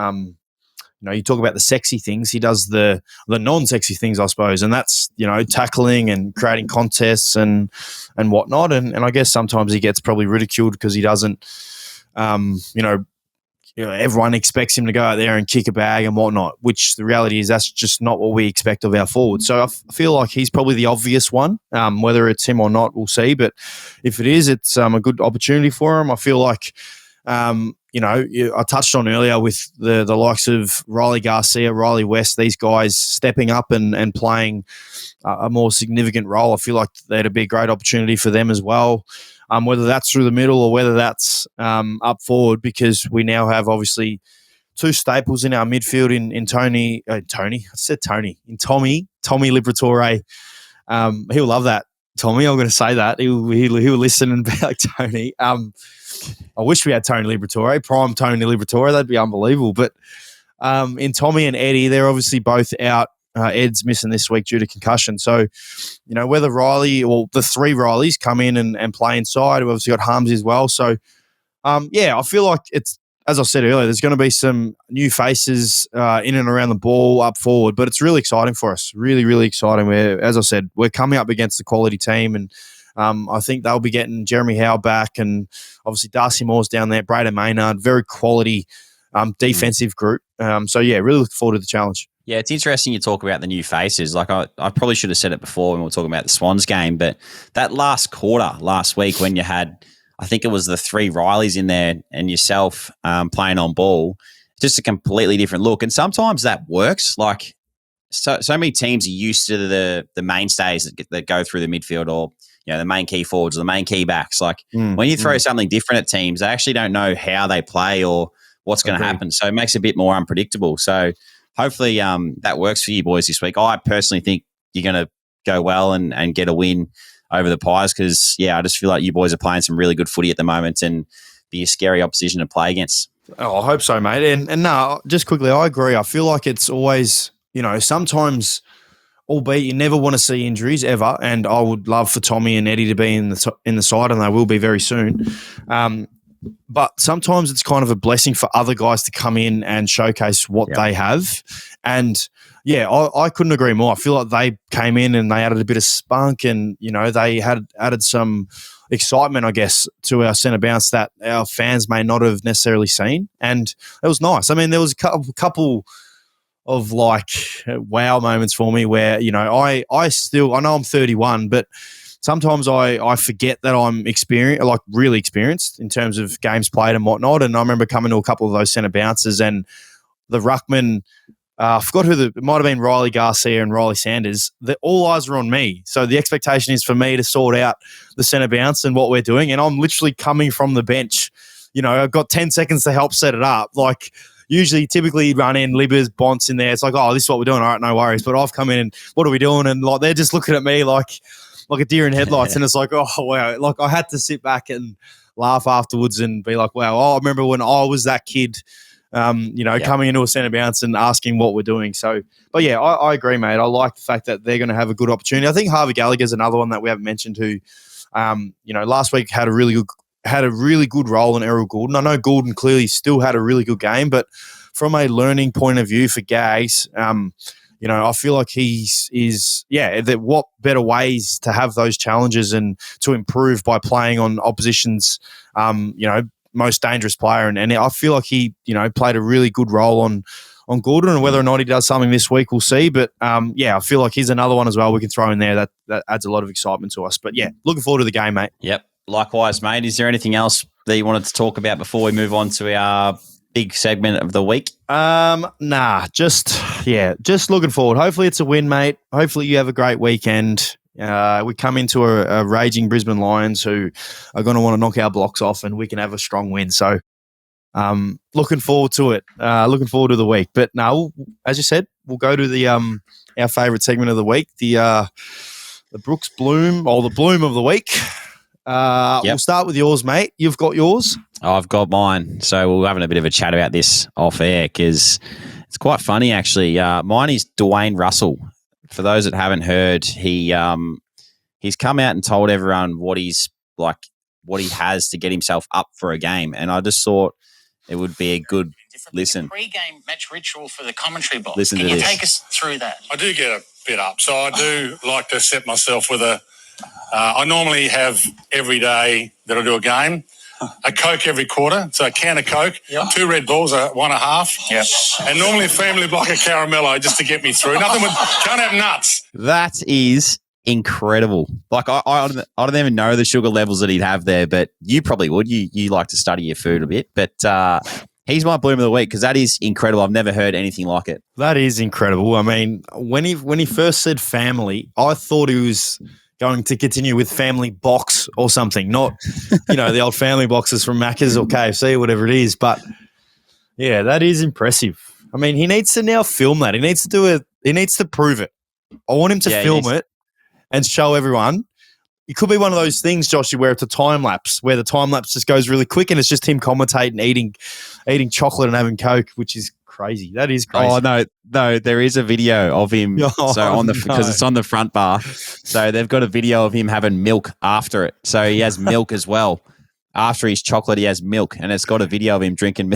you talk about the sexy things. He does the non-sexy things, I suppose. And that's, tackling and creating contests and whatnot. And I guess sometimes he gets probably ridiculed because he doesn't, everyone expects him to go out there and kick a bag and whatnot, which the reality is that's just not what we expect of our forwards. So I feel like he's probably the obvious one. Whether it's him or not, we'll see. But if it is, it's a good opportunity for him. I feel like, I touched on earlier with the likes of Riley Garcia, Riley West, these guys stepping up and playing a more significant role. I feel like that'd be a great opportunity for them as well. Whether that's through the middle or whether that's up forward, because we now have obviously two staples in our midfield in Tommy Liberatore. He'll love that, Tommy. I'm going to say that. He'll listen and be like, Tony. I wish we had Tony Liberatore, prime Tony Liberatore. That'd be unbelievable. But in Tommy and Eddie, they're obviously both out. Ed's missing this week due to concussion. So, whether Riley or the three Rileys come in and play inside, we've obviously got Harmsy as well. So, I feel like it's, as I said earlier, there's going to be some new faces in and around the ball up forward, but it's really exciting for us. Really, really exciting. As I said, we're coming up against a quality team, and I think they'll be getting Jeremy Howe back, and obviously Darcy Moore's down there, Braden Maynard, very quality defensive group. Really looking forward to the challenge. Yeah, it's interesting you talk about the new faces. Like, I probably should have said it before when we were talking about the Swans game, but that last quarter last week when you had, I think it was the three Rileys in there and yourself playing on ball, just a completely different look. And sometimes that works. Like, so many teams are used to the mainstays that go through the midfield, or the main key forwards or the main key backs. Like, when you throw something different at teams, they actually don't know how they play or what's going to happen. So it makes it a bit more unpredictable. So hopefully that works for you boys this week. I personally think you're going to go well and get a win over the Pies because, I just feel like you boys are playing some really good footy at the moment and be a scary opposition to play against. Oh, I hope so, mate. And no, just quickly, I agree. I feel like it's always, sometimes, albeit you never want to see injuries ever, and I would love for Tommy and Eddie to be in the side, and they will be very soon. But sometimes it's kind of a blessing for other guys to come in and showcase what they have. And, I couldn't agree more. I feel like they came in and they added a bit of spunk and, they had added some excitement, I guess, to our centre bounce that our fans may not have necessarily seen. And it was nice. I mean, there was a couple of wow moments for me where, I know I'm 31, but sometimes I forget that I'm really experienced in terms of games played and whatnot. And I remember coming to a couple of those centre bounces and the ruckman, I forgot it might have been Riley Garcia and Riley Sanders. All eyes are on me. So the expectation is for me to sort out the centre bounce and what we're doing. And I'm literally coming from the bench. I've got 10 seconds to help set it up. Typically you run in, Libbers, Bonts in there. It's like, oh, this is what we're doing. All right, no worries. But I've come in and what are we doing? And they're just looking at me like a deer in headlights. And it's like, oh, wow. I had to sit back and laugh afterwards and be like, wow, I remember when I was that kid, coming into a centre bounce and asking what we're doing. So, but I agree, mate. I like the fact that they're going to have a good opportunity. I think Harvey Gallagher's another one that we haven't mentioned who, last week had a really good role in Errol Goulden. I know Goulden clearly still had a really good game, but from a learning point of view for Gags, I feel like what better ways to have those challenges and to improve by playing on opposition's, most dangerous player. And I feel like he, played a really good role on Gordon, and whether or not he does something this week, we'll see. But I feel like he's another one as well we can throw in there that adds a lot of excitement to us. But yeah, looking forward to the game, mate. Yep. Likewise, mate. Is there anything else that you wanted to talk about before we move on to our big segment of the week? Nah, just looking forward. Hopefully it's a win, mate. Hopefully you have a great weekend. We come into a raging Brisbane Lions who are going to want to knock our blocks off, and we can have a strong win. So looking forward to it. Looking forward to the week. But now, as you said, we'll go to the our favourite segment of the week, the Brookes Bloom, or the Bloom of the week. We'll start with yours, mate. You've got yours? I've got mine. So we're having a bit of a chat about this off air because it's quite funny, actually. Mine is Dwayne Russell. For those that haven't heard, he's come out and told everyone what he has to get himself up for a game. And I just thought it would be a good listen. Pre-game match ritual for the commentary box. Listen Can to you this. take us through that? I do get a bit up. So I do like to set myself with I normally have every day that I do a game, a Coke every quarter. So a can of Coke, 2 Red Bulls, 1.5. Yep. And normally a family block of Caramello just to get me through. Can't have nuts. That is incredible. Like I don't even know the sugar levels that he'd have there, but you probably would. You like to study your food a bit, but he's my Bloom of the week because that is incredible. I've never heard anything like it. That is incredible. I mean, when he first said family, I thought he was going to continue with family box or something, not the old family boxes from Macca's or KFC or whatever it is. But yeah, that is impressive. I mean, he needs to now film that. He needs to do it. He needs to prove it. I want him to film it and show everyone. It could be one of those things, Joshy, where it's a time lapse, where the time lapse just goes really quick and it's just him commentating, eating chocolate and having Coke, which is crazy. That is crazy. Oh no, there is a video of him. Because it's on the front bar. So they've got a video of him having milk after it. So he has milk as well. After his chocolate, he has milk, and it's got a video of him drinking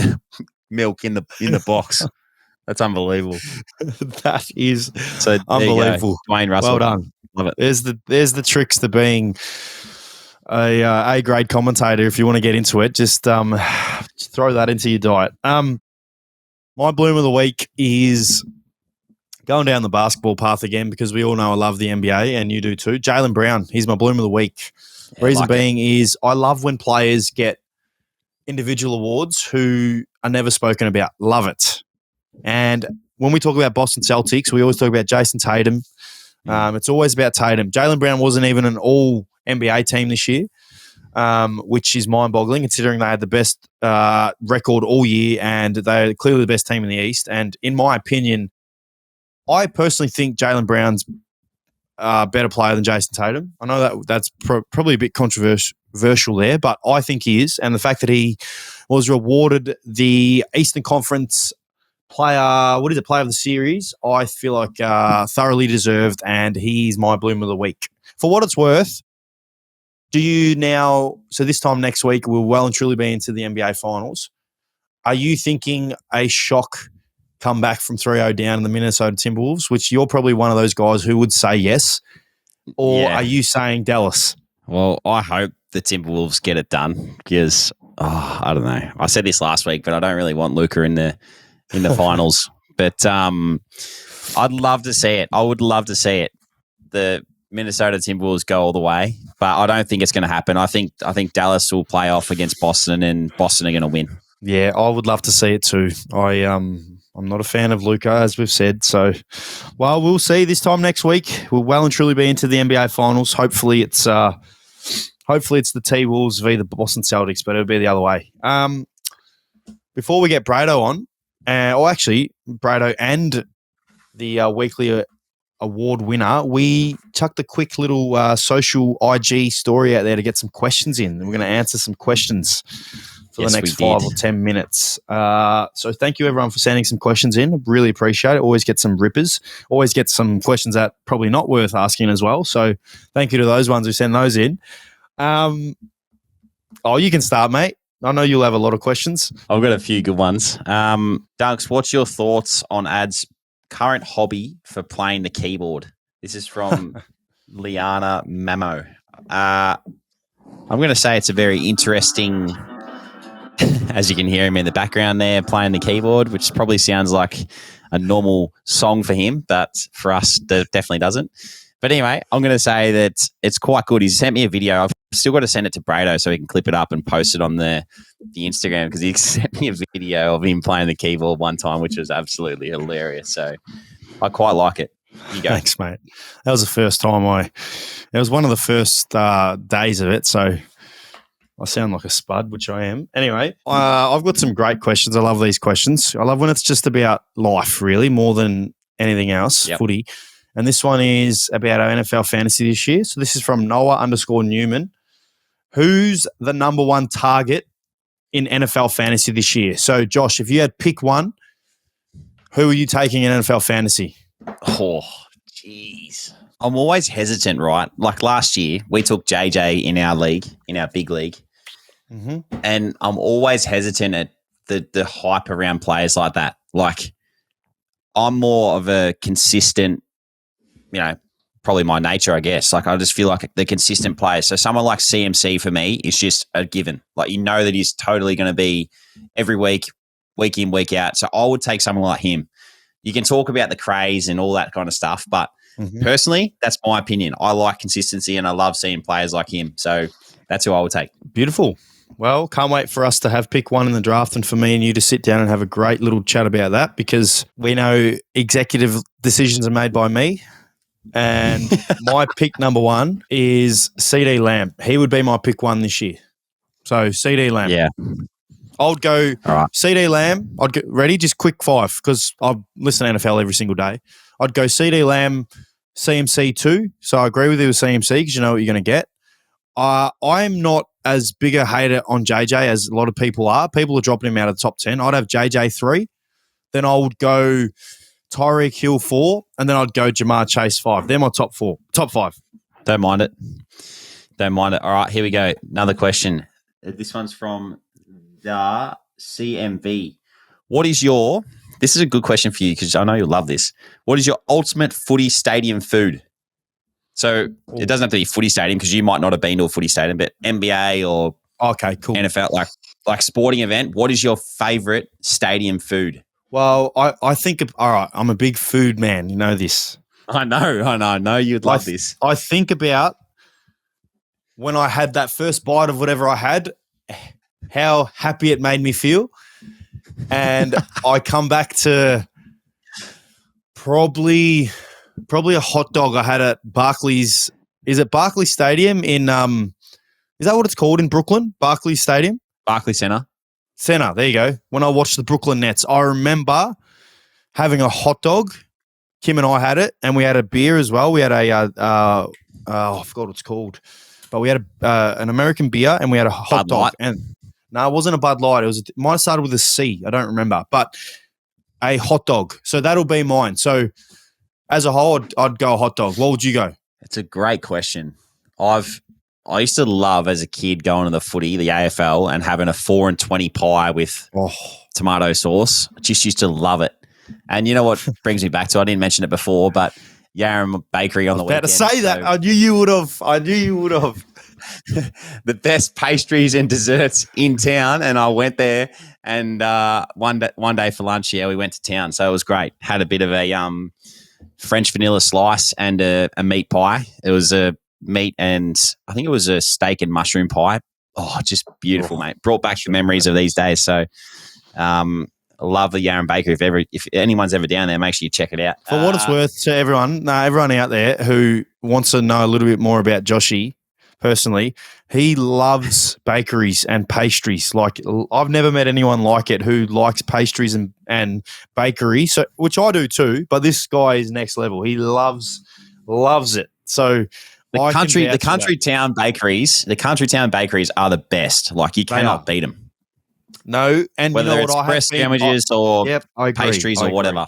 milk in the box. That's unbelievable. That is unbelievable. Dwayne Russell. Well done. Love it. There's the tricks to being a grade commentator. If you want to get into it, just throw that into your diet. My Bloom of the week is going down the basketball path again because we all know I love the NBA and you do too. Jaylen Brown, he's my Bloom of the week. Reason being is I love when players get individual awards who are never spoken about. Love it. And when we talk about Boston Celtics, we always talk about Jason Tatum. It's always about Tatum. Jaylen Brown wasn't even an all NBA team this year, which is mind-boggling considering they had the best record all year and they're clearly the best team in the East. And in my opinion, I personally think Jaylen Brown's a better player than Jason Tatum. I know that's probably a bit controversial there, but I think he is. And the fact that he was rewarded the Eastern Conference player of the series, I feel like thoroughly deserved, and he's my Bloom of the week. For what it's worth, so this time next week, we'll well and truly be into the NBA Finals. Are you thinking a shock comeback from 3-0 down in the Minnesota Timberwolves, which you're probably one of those guys who would say yes, or are you saying Dallas? Well, I hope the Timberwolves get it done because, I don't know. I said this last week, but I don't really want Luka in the finals. But I'd love to see it. I would love to see it. The Minnesota Timberwolves go all the way, but I don't think it's going to happen. I think Dallas will play off against Boston, and Boston are going to win. Yeah, I would love to see it too. I'm not a fan of Luka, as we've said. So, well, we'll see this time next week. We'll well and truly be into the NBA Finals. Hopefully it's the T-Wolves v the Boston Celtics, but it'll be the other way. Before we get Brado on, Brado and the weekly award winner, we chucked a quick little social IG story out there to get some questions in. We're going to answer some questions for the next 5 or 10 minutes. So thank you, everyone, for sending some questions in. Really appreciate it. Always get some rippers. Always get some questions that probably not worth asking as well. So thank you to those ones who send those in. You can start, mate. I know you'll have a lot of questions. I've got a few good ones. Dunks, what's your thoughts on Ad's current hobby for playing the keyboard? This is from Liana Mamo. I'm going to say it's a very interesting As you can hear him in the background there playing the keyboard, which probably sounds like a normal song for him, but for us, it definitely doesn't. But anyway, I'm going to say that it's quite good. He's sent me a video. I've still got to send it to Brado so he can clip it up and post it on the Instagram, because he sent me a video of him playing the keyboard one time, which was absolutely hilarious. So I quite like it. You go. Thanks, mate. That was the first time it was one of the first days of it, so I sound like a spud, which I am. Anyway, I've got some great questions. I love these questions. I love when it's just about life, really, more than anything else, footy. And this one is about our NFL fantasy this year. So this is from Noah_Newman. Who's the number one target in NFL fantasy this year? So, Josh, if you had pick one, who are you taking in NFL fantasy? Oh, jeez. I'm always hesitant, right? Like last year, we took JJ in our league, in our big league. Mm-hmm. And I'm always hesitant at the hype around players like that. Like, I'm more of a consistent, probably my nature, I guess. Like, I just feel like the consistent players. So someone like CMC for me is just a given. Like, that he's totally going to be every week in, week out. So I would take someone like him. You can talk about the craze and all that kind of stuff, but personally, that's my opinion. I like consistency and I love seeing players like him. So that's who I would take. Beautiful. Well, can't wait for us to have pick one in the draft and for me and you to sit down and have a great little chat about that, because we know executive decisions are made by me. And my pick number one is CD Lamb. He would be my pick one this year. So CD Lamb. Yeah. I would go right. CD Lamb. I'd get ready, just quick five, because I listen to NFL every single day. I'd go CD Lamb, CMC 2. So I agree with you with CMC because you know what you're going to get. I'm not as big a hater on JJ as a lot of people are. People are dropping him out of the top 10. I'd have JJ 3. Then I would go Tyreek Hill 4, and then I'd go Jamar Chase 5. They're my top 5. Don't mind it. All right, here we go. Another question. This one's from the CMV. This is a good question for you because I know you'll love this. What is your ultimate footy stadium food? So it doesn't have to be footy stadium because you might not have been to a footy stadium, but NBA or okay, cool. NFL, like sporting event. What is your favorite stadium food? Well, I think, all right, I'm a big food man. You know this. I know you'd love this. I think about when I had that first bite of whatever I had, how happy it made me feel. And I come back to probably a hot dog I had at Barclays. Is it Barclays Stadium in is that what it's called in Brooklyn? Barclays Stadium? Barclays Center, there you go. When I watched the Brooklyn Nets, I remember having a hot dog. Kim and I had it, and we had a beer as well. We had I forgot what it's called. But we had an American beer and we had a hot dog. And no, it wasn't a Bud Light. It might have started with a C. I don't remember. But a hot dog. So that'll be mine. So as a whole, I'd go a hot dog. What would you go? It's a great question. I used to love as a kid going to the footy, the AFL, and having a 4 and 20 pie with tomato sauce. I just used to love it. And you know what brings me back to? I didn't mention it before, but Yarram Bakery on the weekend. About to say that. I knew you would have. The best pastries and desserts in town, and I went there. And one day for lunch, we went to town, so it was great. Had a bit of a French vanilla slice and a meat pie. It was a meat and I think it was a steak and mushroom pie. Oh, just beautiful, mate. Brought back the memories of these days. So, love the Yarram Bakery. If anyone's ever down there, make sure you check it out. For what it's worth to everyone out there who wants to know a little bit more about Joshy personally, he loves bakeries and pastries. Like, I've never met anyone like it who likes pastries and bakery. So, which I do too, but this guy is next level. He loves it. So the country town bakeries are the best. Like, you cannot beat them. No, and whether you know it's what breast sandwiches or pastries or whatever.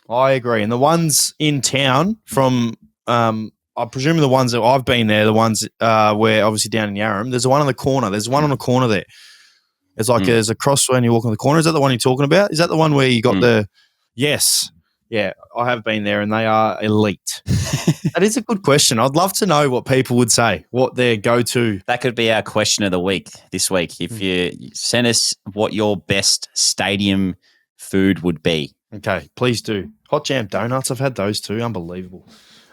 I agree. And the ones in town from, I presume the ones that I've been there, the ones where obviously down in Yarram, there's one on the corner. There's one on the corner there. It's like there's a crossway and you walk on the corner. Is that the one you're talking about? Is that the one where you got the – yes. Yeah, I have been there, and they are elite. That is a good question. I'd love to know what people would say, what their go-to. That could be our question of the week this week. If you send us what your best stadium food would be. Okay, please do. Hot jam donuts. I've had those too. Unbelievable.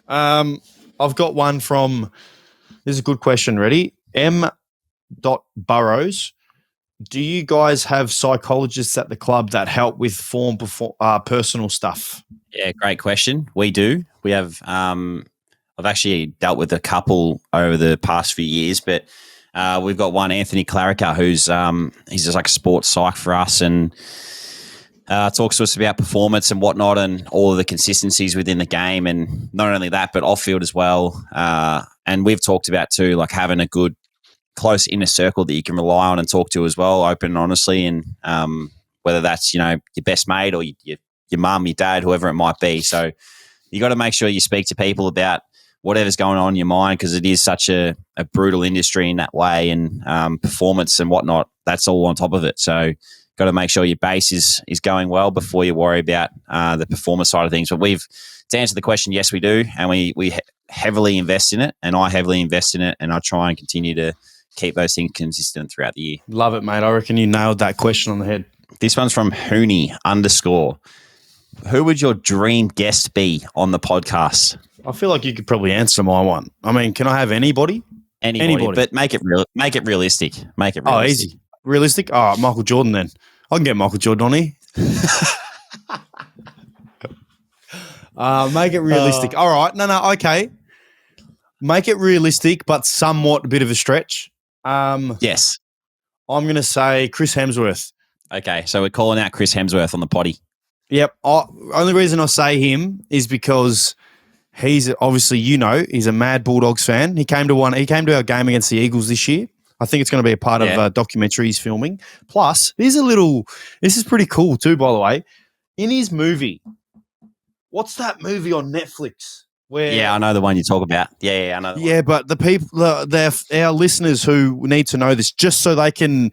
I've got one from. This is a good question. Ready? M. Burrows. Do you guys have psychologists at the club that help with personal stuff? Yeah, great question. We do. We have. I've actually dealt with a couple over the past few years, but we've got one, Anthony Clarica, who's he's just like a sports psych for us, and talks to us about performance and whatnot, and all of the consistencies within the game, and not only that, but off field as well. And we've talked about too, like having a good, close inner circle that you can rely on and talk to as well, open and honestly, and whether that's your best mate or your mum, your dad, whoever it might be. So you got to make sure you speak to people about whatever's going on in your mind, because it is such a brutal industry in that way, and performance and whatnot, that's all on top of it. So got to make sure your base is going well before you worry about the performance side of things. But to answer the question, yes, we do, and we heavily invest in it, and I heavily invest in it, and I try and continue to keep those things consistent throughout the year. Love it, mate. I reckon you nailed that question on the head. This one's from Hooney _ Who would your dream guest be on the podcast? I feel like you could probably answer my one. I mean, can I have anybody? Anybody. But make it realistic. Make it realistic. Oh, easy. Realistic? Oh, Michael Jordan then. I can get Michael Jordan on here. Make it realistic. All right. No, okay. Make it realistic, but somewhat a bit of a stretch. Yes. I'm going to say Chris Hemsworth. Okay, so we're calling out Chris Hemsworth on the potty. Yep. Only reason I say him is because he's obviously, he's a mad Bulldogs fan. He came to our game against the Eagles this year. I think it's going to be a part of a documentary he's filming. Plus, this is pretty cool too, by the way. In his movie, what's that movie on Netflix? I know the one you talk about. Yeah, I know. Yeah, but the people, our listeners who need to know this, just so they can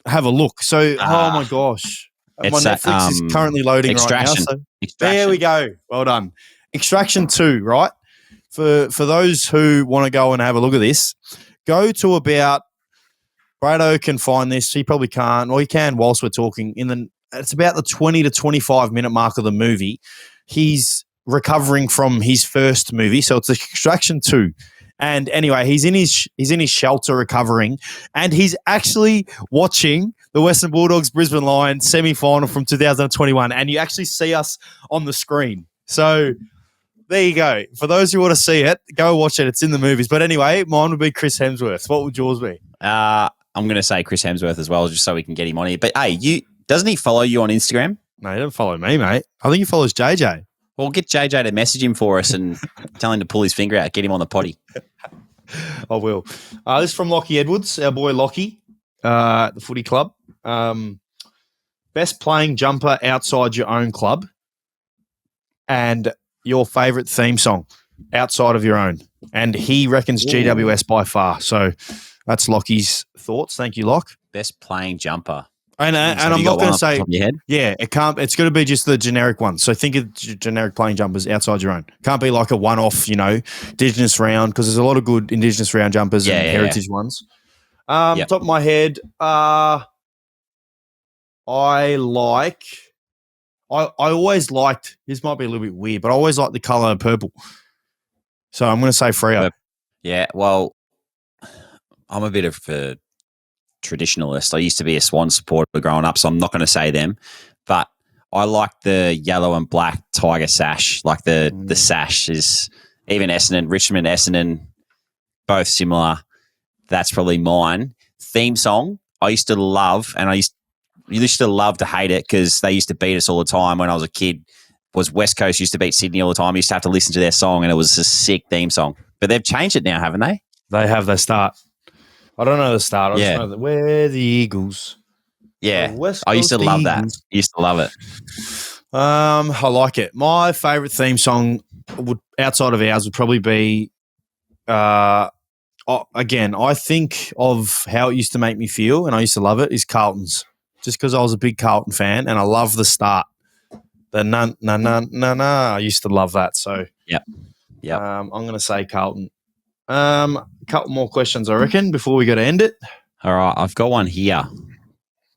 have a look. So, oh my gosh, my Netflix is currently loading Extraction. right now. So there we go. Well done. Extraction 2, right? For those who want to go and have a look at this, go to about. Brado can find this. He probably can't, or he can whilst we're talking. It's about the 20 to 25 minute mark of the movie. He's recovering from his first movie, so it's Extraction 2. And anyway, he's in his shelter recovering, and he's actually watching the Western Bulldogs Brisbane Lions semi-final from 2021, and you actually see us on the screen. So there you go. For those who want to see it, go watch it. It's in the movies. But anyway, mine would be Chris Hemsworth. What would yours be? I'm going to say Chris Hemsworth as well, just so we can get him on here. But hey, doesn't he follow you on Instagram? No, he doesn't follow me, mate. I think he follows JJ. Well, get JJ to message him for us and tell him to pull his finger out, get him on the potty. I will. This is from Lockie Edwards, our boy Lockie, the footy club. Best playing jumper outside your own club, and your favourite theme song outside of your own. And he reckons GWS by far. So that's Lockie's thoughts. Thank you, Lock. Best playing jumper. And I'm not going to say, it can't. It's going to be just the generic one. So think of generic playing jumpers outside your own. Can't be like a one-off, Indigenous round, because there's a lot of good Indigenous round jumpers and heritage ones. Top of my head, I always liked. This might be a little bit weird, but I always liked the color purple. So I'm going to say Freo. Yeah, well, I'm a bit of a traditionalist. I used to be a Swan supporter growing up, so I'm not going to say them, but I like the yellow and black tiger sash. Like the sash is even Richmond, Essendon, both similar. That's probably mine. Theme song I used to love, and I used to love to hate it because they used to beat us all the time when I was a kid. Was West Coast used to beat Sydney all the time. I used to have to listen to their song, and it was a sick theme song. But they've changed it now, haven't they? They have. They start. I don't know the start. I just know that we're the Eagles. Yeah. I used to love that. I used to love it. I like it. My favourite theme song outside of ours would probably be again, I think of how it used to make me feel, and I used to love it, is Carlton's. Just because I was a big Carlton fan, and I love the start. The na. I used to love that. So Yep. I'm going to say Carlton. A couple more questions, I reckon, before we go to end it. All right, I've got one here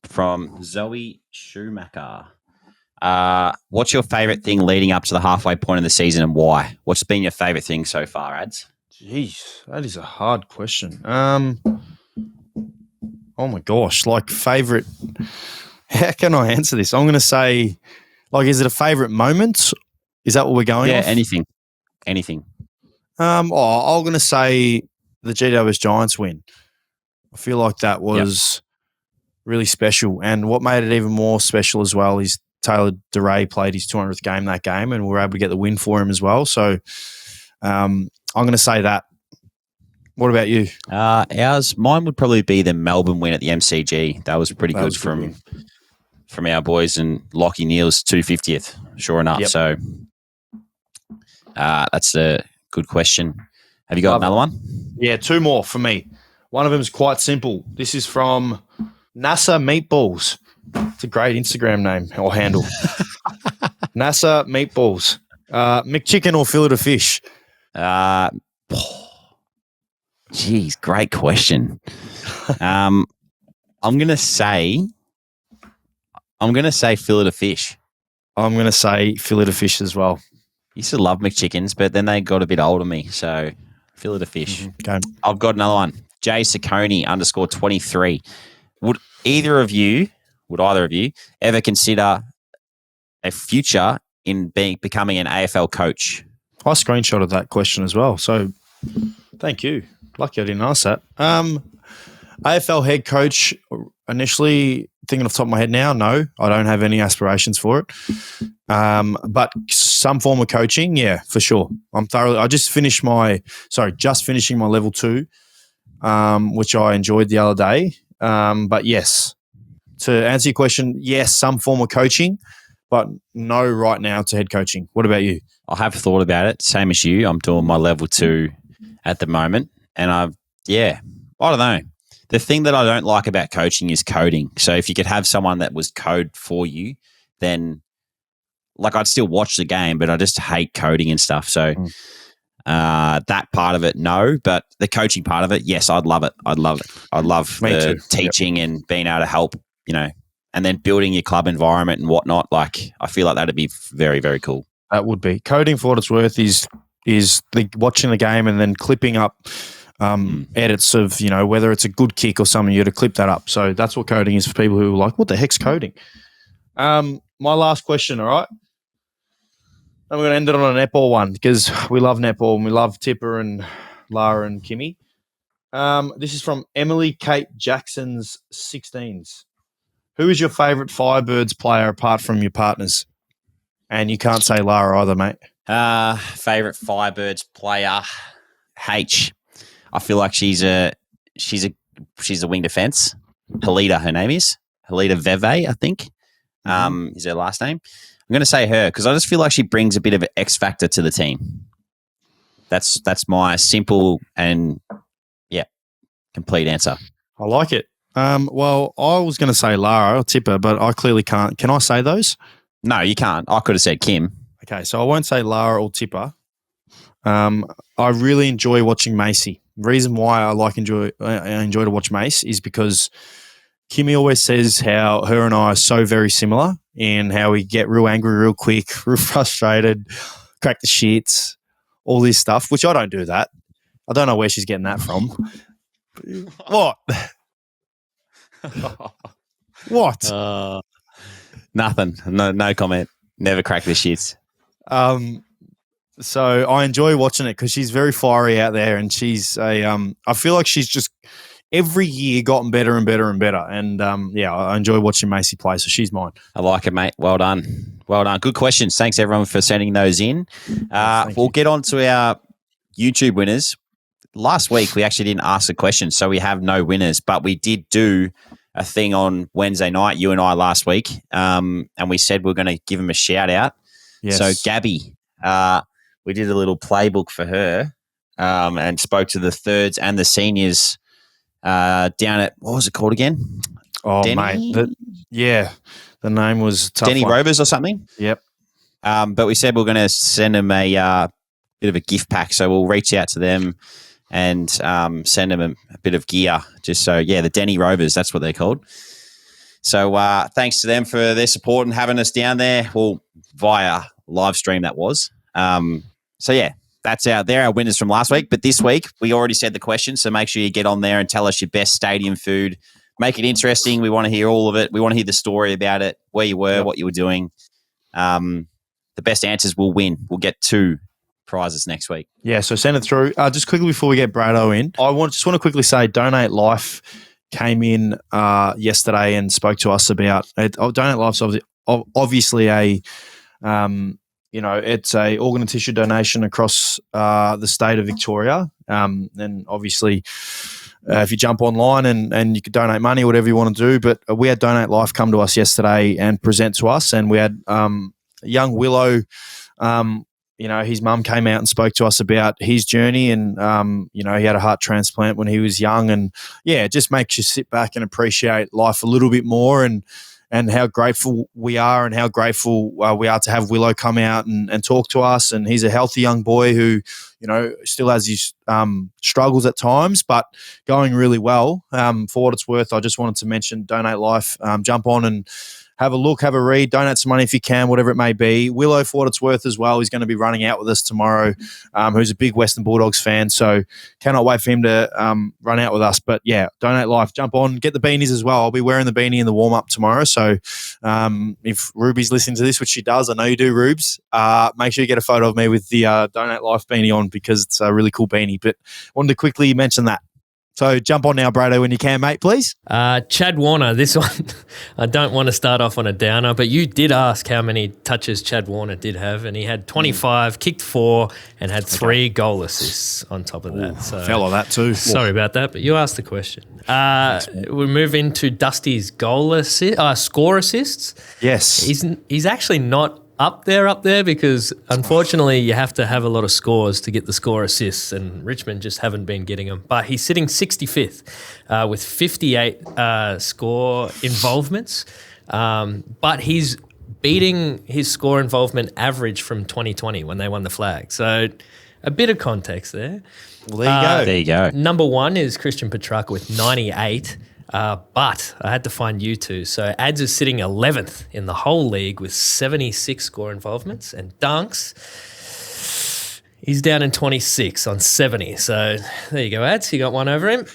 from Zoe Schumacher. What's your favourite thing leading up to the halfway point of the season and why? What's been your favourite thing so far, Ads? Jeez, that is a hard question. Oh my gosh, like favourite. How can I answer this? I'm going to say, like, is it a favourite moment? Is that what we're going? Yeah, off? anything. I'm going to say the GWS Giants win. I feel like that was really special, and what made it even more special as well is Taylor DeRay played his 200th game that game, and we were able to get the win for him as well. So I'm going to say that. What about you? Mine would probably be the Melbourne win at the MCG. That was pretty good from our boys, and Lockie Neal's 250th, sure enough. Yep. So that's a good question. Have you got another one? Yeah, two more for me. One of them is quite simple. This is from NASA Meatballs. It's a great Instagram name or handle. NASA Meatballs. McChicken or fillet of fish? Geez, great question. I'm gonna say fillet of fish. I'm gonna say fillet of fish as well. Used to love McChickens, but then they got a bit old on me, so fillet of fish. Mm-hmm. Okay. I've got another one. Jay Saccone _23. Would either of you ever consider a future in becoming an AFL coach? I screenshotted that question as well, so thank you. Lucky I didn't ask that. AFL head coach, initially thinking off the top of my head now, no, I don't have any aspirations for it. But some form of coaching, yeah, for sure. Just finishing my level 2, which I enjoyed the other day. But yes, to answer your question, yes, some form of coaching, but no right now to head coaching. What about you? I have thought about it, same as you. I'm doing my level 2 at the moment. And I don't know. The thing that I don't like about coaching is coding. So if you could have someone that was code for you, then like I'd still watch the game, but I just hate coding and stuff. So that part of it, no. But the coaching part of it, yes, I'd love it. I'd love the teaching and being able to help, and then building your club environment and whatnot. Like I feel like that'd be very, very cool. That would be. Coding, for what it's worth, is watching the game and then clipping up edits of, whether it's a good kick or something, you got to clip that up. So that's what coding is for people who are like, what the heck's coding? My last question, all right? I'm going to end it on a netball one because we love netball and we love Tipper and Lara and Kimmy. This is from Emily Kate Jackson's 16s. Who is your favourite Firebirds player apart from your partners? And you can't say Lara either, mate. Favourite Firebirds player, H. I feel like she's a wing defence. Halida, her name is Halida Veve, I think. Is her last name. I'm going to say her because I just feel like she brings a bit of an X factor to the team. That's my simple and complete answer. I like it. Well, I was going to say Lara or Tipper, but I clearly can't. Can I say those? No, you can't. I could have said Kim. Okay, so I won't say Lara or Tipper. I really enjoy watching Macy. The reason why I enjoy to watch Mace is because Kimmy always says how her and I are so very similar in how we get real angry real quick, real frustrated, crack the shits, all this stuff, which I don't do that. I don't know where she's getting that from. What? What? Nothing. No comment. Never crack the shits. So I enjoy watching it because she's very fiery out there, and she's I feel like she's just every year gotten better and better and better. And I enjoy watching Macy play. So she's mine. I like it, mate. Well done. Good questions. Thanks everyone for sending those in. We'll get on to our YouTube winners. Last week we actually didn't ask a question, so we have no winners, but we did do a thing on Wednesday night, you and I last week, and we said we're going to give them a shout out. Yes. So Gabby, we did a little playbook for her and spoke to the thirds and the seniors down at, what was it called again? Oh, Denny? Mate. The name was tough. Denny Rovers or something? Yep. Denny But we said we're going to send them a bit of a gift pack. So we'll reach out to them and send them a bit of gear. Just so, the Denny Rovers, that's what they're called. So thanks to them for their support and having us down there. Well, via live stream that was. That's they're our winners from last week. But this week, we already said the question, so make sure you get on there and tell us your best stadium food. Make it interesting. We want to hear all of it. We want to hear the story about it, where you were, what you were doing. The best answers will win. We'll get 2 prizes next week. Yeah, so send it through. Just quickly before we get Brado in, I want to quickly say Donate Life came in yesterday and spoke to us about it. Donate Life's obviously a it's a organ and tissue donation across the state of Victoria. And obviously, if you jump online and you could donate money, whatever you want to do. But we had Donate Life come to us yesterday and present to us, and we had young Willow. His mum came out and spoke to us about his journey, and he had a heart transplant when he was young, and it just makes you sit back and appreciate life a little bit more, and how grateful we are, and how grateful we are to have Willow come out and talk to us. And he's a healthy young boy who, still has his struggles at times, but going really well. For what it's worth, I just wanted to mention Donate Life. Jump on and have a look, have a read, donate some money if you can, whatever it may be. Willow, for what it's worth as well, he's going to be running out with us tomorrow, who's a big Western Bulldogs fan. So cannot wait for him to run out with us. But Donate Life, jump on, get the beanies as well. I'll be wearing the beanie in the warm-up tomorrow. So if Ruby's listening to this, which she does, I know you do, Rubes, make sure you get a photo of me with the Donate Life beanie on, because it's a really cool beanie. But wanted to quickly mention that. So jump on now, Brado, when you can, mate, please. Chad Warner, this one, I don't want to start off on a downer, but you did ask how many touches Chad Warner did have, and he had 25, kicked 4, and had 3 goal assists on top of that. So fell on that too. Sorry about that, but you asked the question. We move into Dusty's score assists. Yes. He's actually not up there because unfortunately you have to have a lot of scores to get the score assists, and Richmond just haven't been getting them. But he's sitting 65th with 58 score involvements, but he's beating his score involvement average from 2020 when they won the flag. So a bit of context there. Well, there you go. Number 1 is Christian Petrarca with 98. But I had to find you two. So Ads is sitting 11th in the whole league with 76 score involvements, and Dunks, he's down in 26 on 70. So there you go, Ads. You got one over him.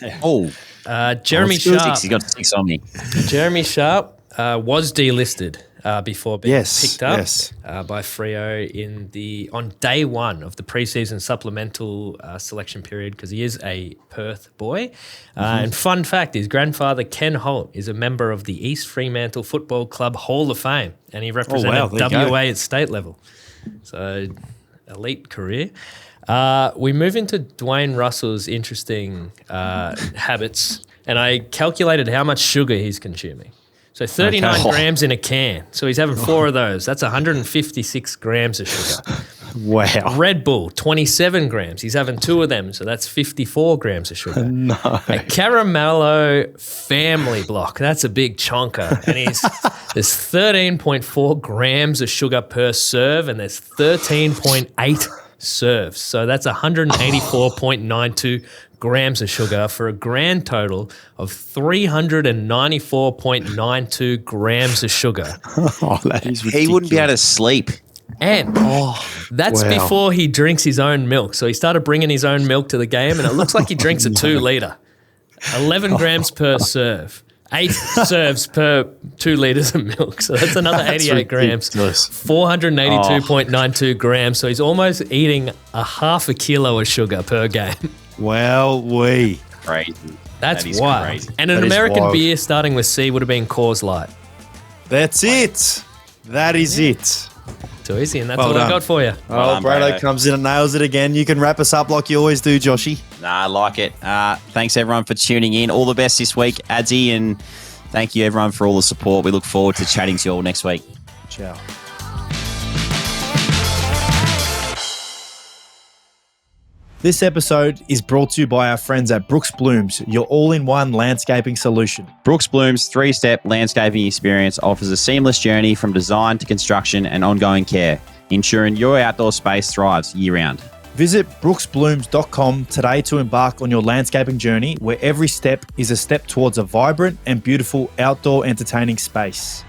Jeremy Sharp. He got 6 on me. Jeremy Sharp was delisted before being picked up by Freo on day 1 of the preseason supplemental selection period, because he is a Perth boy. And fun fact, his grandfather, Ken Holt, is a member of the East Fremantle Football Club Hall of Fame, and he represented WA at state level. So elite career. We move into Dwayne Russell's interesting habits, and I calculated how much sugar he's consuming. So 39 grams in a can. So he's having 4 of those. That's 156 grams of sugar. Wow. Red Bull, 27 grams. He's having 2 of them. So that's 54 grams of sugar. No. A Caramello family block. That's a big chonker. And there's 13.4 grams of sugar per serve, and there's 13.8 serves. So that's 184.92 grams of sugar for a grand total of 394.92 grams of sugar. That is ridiculous. He wouldn't be able to sleep. And that's before he drinks his own milk. So he started bringing his own milk to the game, and it looks like he drinks a 2 litre. 11 grams per serve. 8 serves per 2 litres of milk. So that's another 88 grams. 482.92 grams. So he's almost eating a half a kilo of sugar per game. Well, crazy. That's wild. Crazy. And an American beer starting with C would have been Coors Light. That's it. That is it. Too easy, and that's all I've got for you. Brado comes in and nails it again. You can wrap us up like you always do, Joshy. Nah, I like it. Thanks, everyone, for tuning in. All the best this week, Adsy, and thank you, everyone, for all the support. We look forward to chatting to you all next week. Ciao. This episode is brought to you by our friends at Brookes Blooms, your all-in-one landscaping solution. Brookes Blooms' 3-step landscaping experience offers a seamless journey from design to construction and ongoing care. ensuring your outdoor space thrives year-round. Visit brooksblooms.com today to embark on your landscaping journey, where every step is a step towards a vibrant and beautiful outdoor entertaining space.